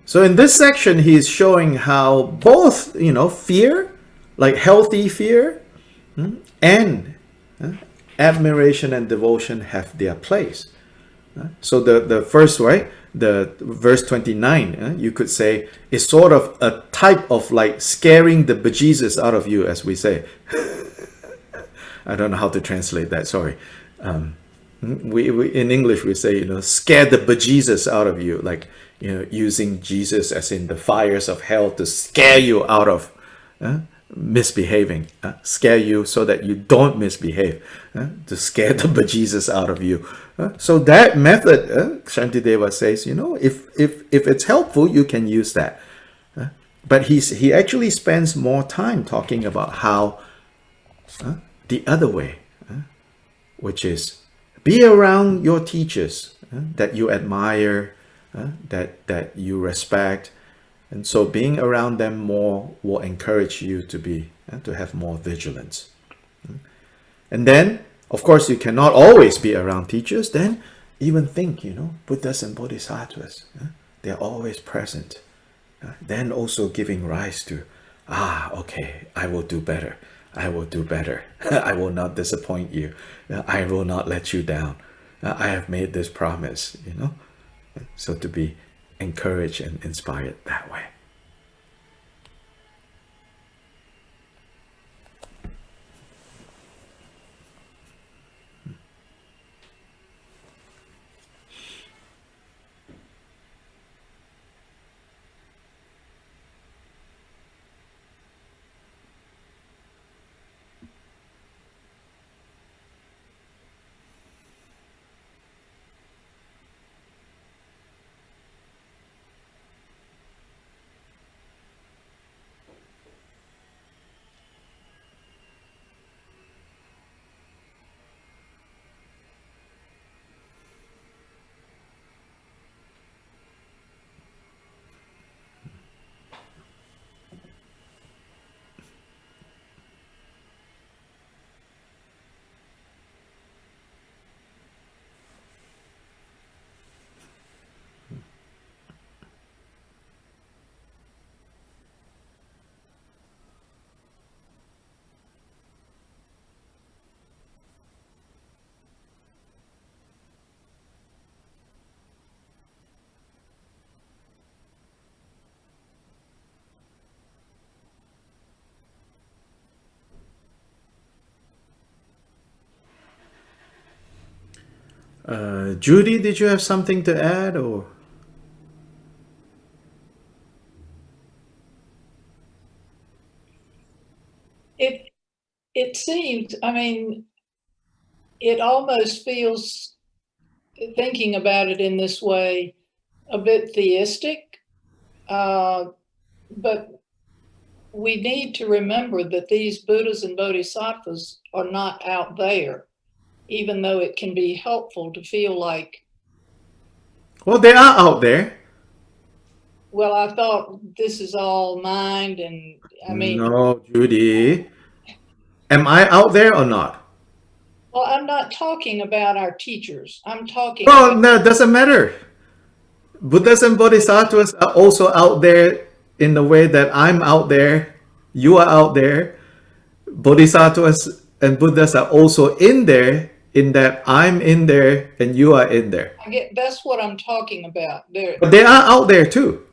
So in this section, he's showing how both, fear, like healthy fear, and Admiration and devotion have their place. So the first, right, the verse 29, you could say, is sort of a type of like scaring the bejesus out of you, as we say. I don't know how to translate that, sorry. We in English we say, scare the bejesus out of you, like, using Jesus as in the fires of hell to scare you out of misbehaving, scare you so that you don't misbehave, to scare the bejesus out of you. So that method, Shantideva says, if it's helpful, you can use that. But he actually spends more time talking about how the other way, which is be around your teachers that you admire, that you respect. And so being around them more will encourage you to have more vigilance. And then, of course, you cannot always be around teachers. Then even think, Buddhas and Bodhisattvas, they're always present. Then also giving rise to, okay, I will do better. I will do better. I will not disappoint you. I will not let you down. I have made this promise, So to be encouraged and inspired that way. Judy, did you have something to add, or? It seems, it almost feels, thinking about it in this way, a bit theistic, but we need to remember that these Buddhas and Bodhisattvas are not out there, even though it can be helpful to feel like, Well, they are out there. well, I thought this is all mind, and No, Judy. Am I out there or not? well, I'm not talking about our teachers. I'm talking Well, about, no, it doesn't matter. Buddhas and Bodhisattvas are also out there in the way that I'm out there. You are out there. Bodhisattvas and Buddhas are also in there, in that I'm in there and you are in there. that's what I'm talking about. But they are out there too.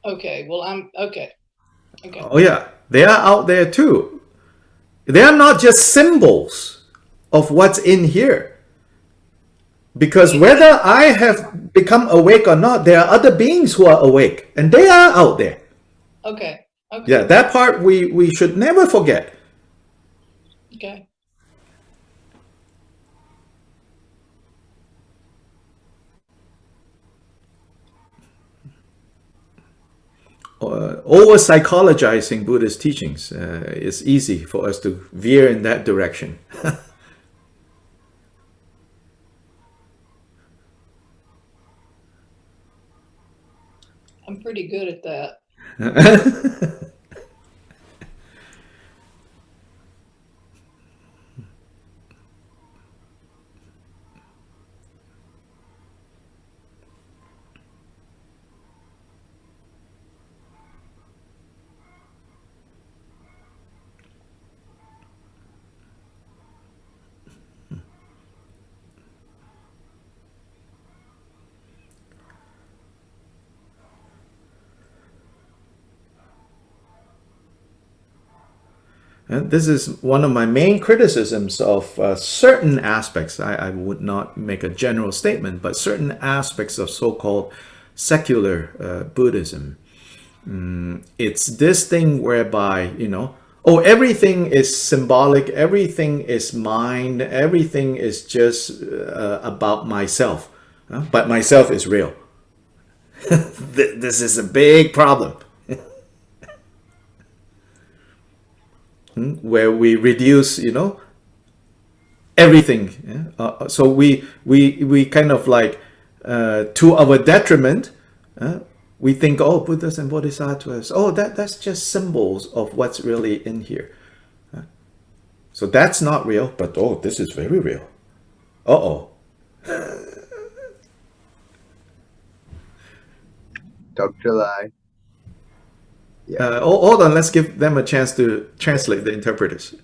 Okay, well, okay. Oh yeah, they are out there too. They are not just symbols of what's in here. Because whether I have become awake or not, there are other beings who are awake, and they are out there. Okay. Yeah, that part we should never forget. Okay. Over psychologizing Buddhist teachings is easy for us to veer in that direction. I'm pretty good at that. And this is one of my main criticisms of certain aspects. I would not make a general statement, but certain aspects of so-called secular Buddhism. It's this thing whereby, oh, everything is symbolic, everything is mind, everything is just about myself. But myself is real. This is a big problem. Where we reduce, everything. So we kind of like, to our detriment, we think, oh, Buddhas and Bodhisattvas, oh, that's just symbols of what's really in here. So that's not real, but oh, this is very real. Uh-oh. Dr. Lai. Yeah. Hold on, let's give them a chance to translate the interpreters.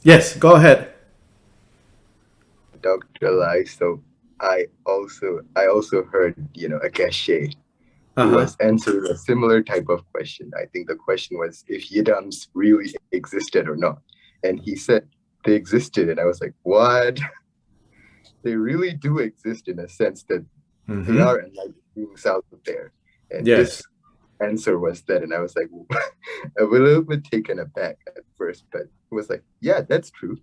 Yes, go ahead. Dr. Lai. So I also heard, Akashe who was answering a similar type of question. I think the question was if yidams really existed or not. And he said they existed. And I was like, what? They really do exist in a sense that they are enlightened beings out there. And yes. His answer was that. And I was like, a little bit taken aback at first, but it was like, yeah, that's true.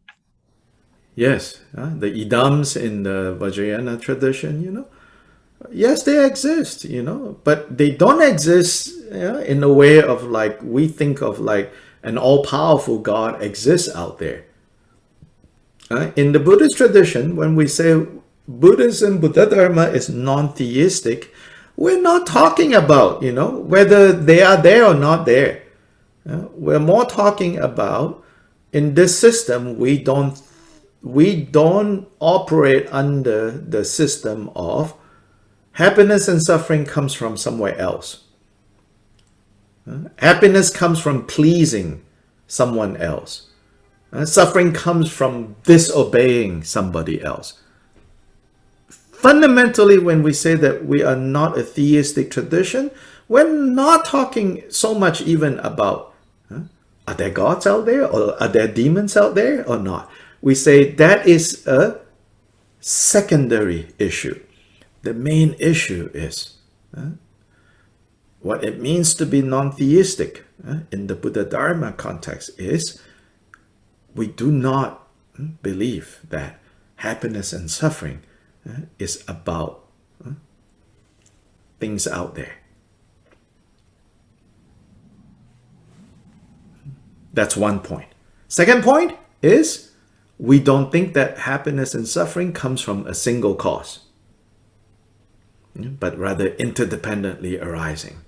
Yes, the idams in the Vajrayana tradition, yes, they exist, but they don't exist in a way of like we think of like an all-powerful God exists out there. In the Buddhist tradition, when we say Buddhism, Buddha Dharma is non-theistic, we're not talking about, whether they are there or not there. We're more talking about in this system, we don't operate under the system of happiness and suffering comes from somewhere else. Happiness comes from pleasing someone else. Suffering comes from disobeying somebody else. Fundamentally, when we say that we are not a theistic tradition, we're not talking so much even about are there gods out there or are there demons out there or not. We say that is a secondary issue. The main issue is what it means to be non-theistic in the Buddha Dharma context is we do not believe that happiness and suffering is about things out there. That's one point. Second point is we don't think that happiness and suffering comes from a single cause, but rather interdependently arising.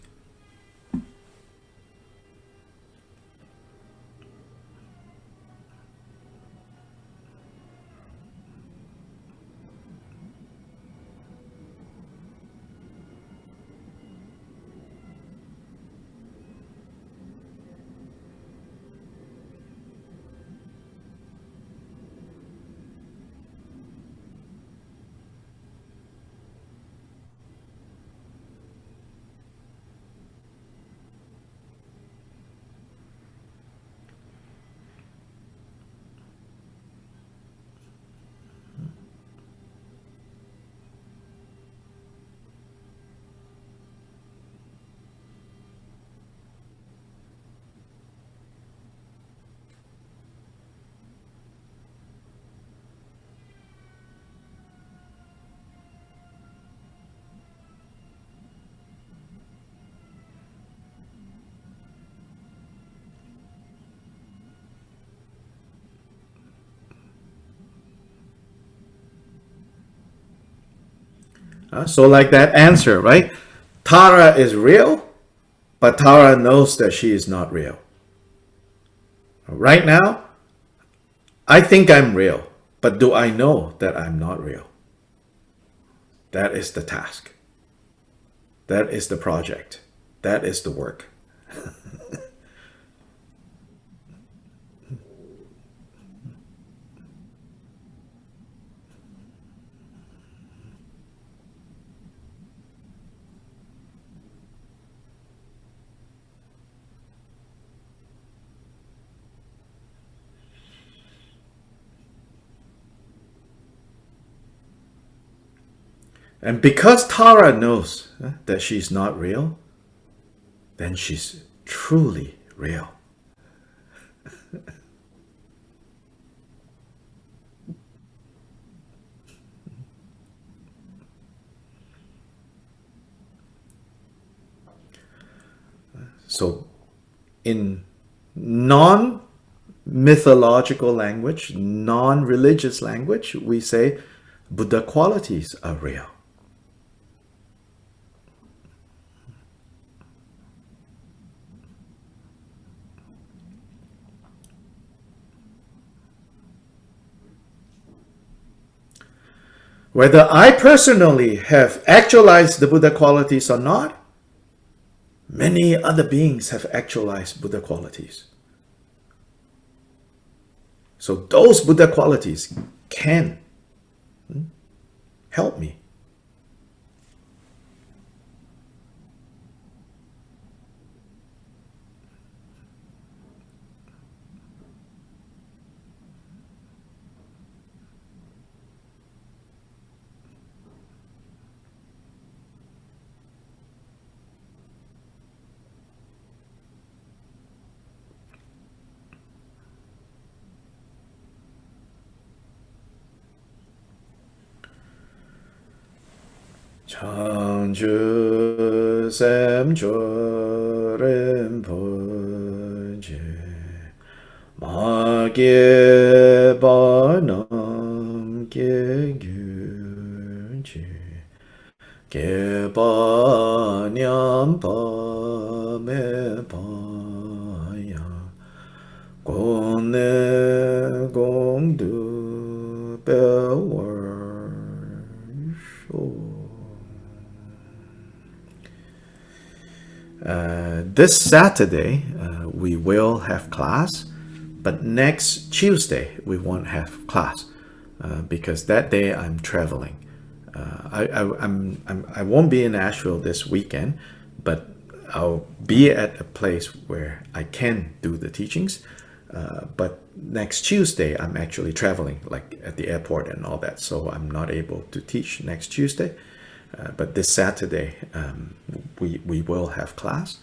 So like that answer, right? Tara is real, but Tara knows that she is not real. Right now, I think I'm real, but do I know that I'm not real? That is the task. That is the project. That is the work. And because Tara knows that she's not real, then she's truly real. So in non-mythological language, non-religious language, we say Buddha qualities are real. Whether I personally have actualized the Buddha qualities or not, many other beings have actualized Buddha qualities. So those Buddha qualities can help me. Changju Semcho Rinpoche Ma Ge Ba Nam Ge Gyu Chi Ge Ba Nyam Pa Me Pa Ya Gong Ne Gong Du Be Wer Shu. This Saturday, we will have class, but next Tuesday, we won't have class because that day I'm traveling. I won't be in Asheville this weekend, but I'll be at a place where I can do the teachings. But next Tuesday, I'm actually traveling, like at the airport and all that, so I'm not able to teach next Tuesday. But this Saturday, we will have class.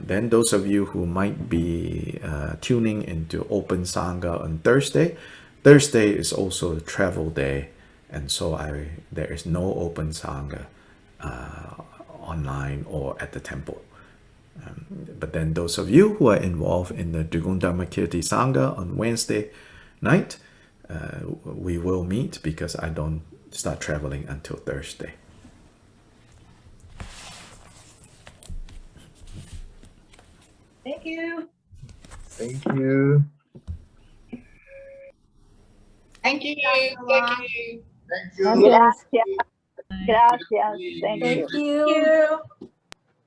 Then those of you who might be tuning into Open Sangha on Thursday, Thursday is also a travel day, and so there is no Open Sangha online or at the temple. But then those of you who are involved in the Dugun Dharmakirti Sangha on Wednesday night, we will meet because I don't start traveling until Thursday. Thank you. Thank you. Thank you. Thank Thank you. Thank you. Gracias. Gracias. Thank you. Thank you.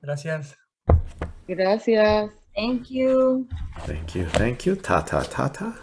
Gracias. Gracias. Thank you. Thank you. Thank you. Ta ta ta ta.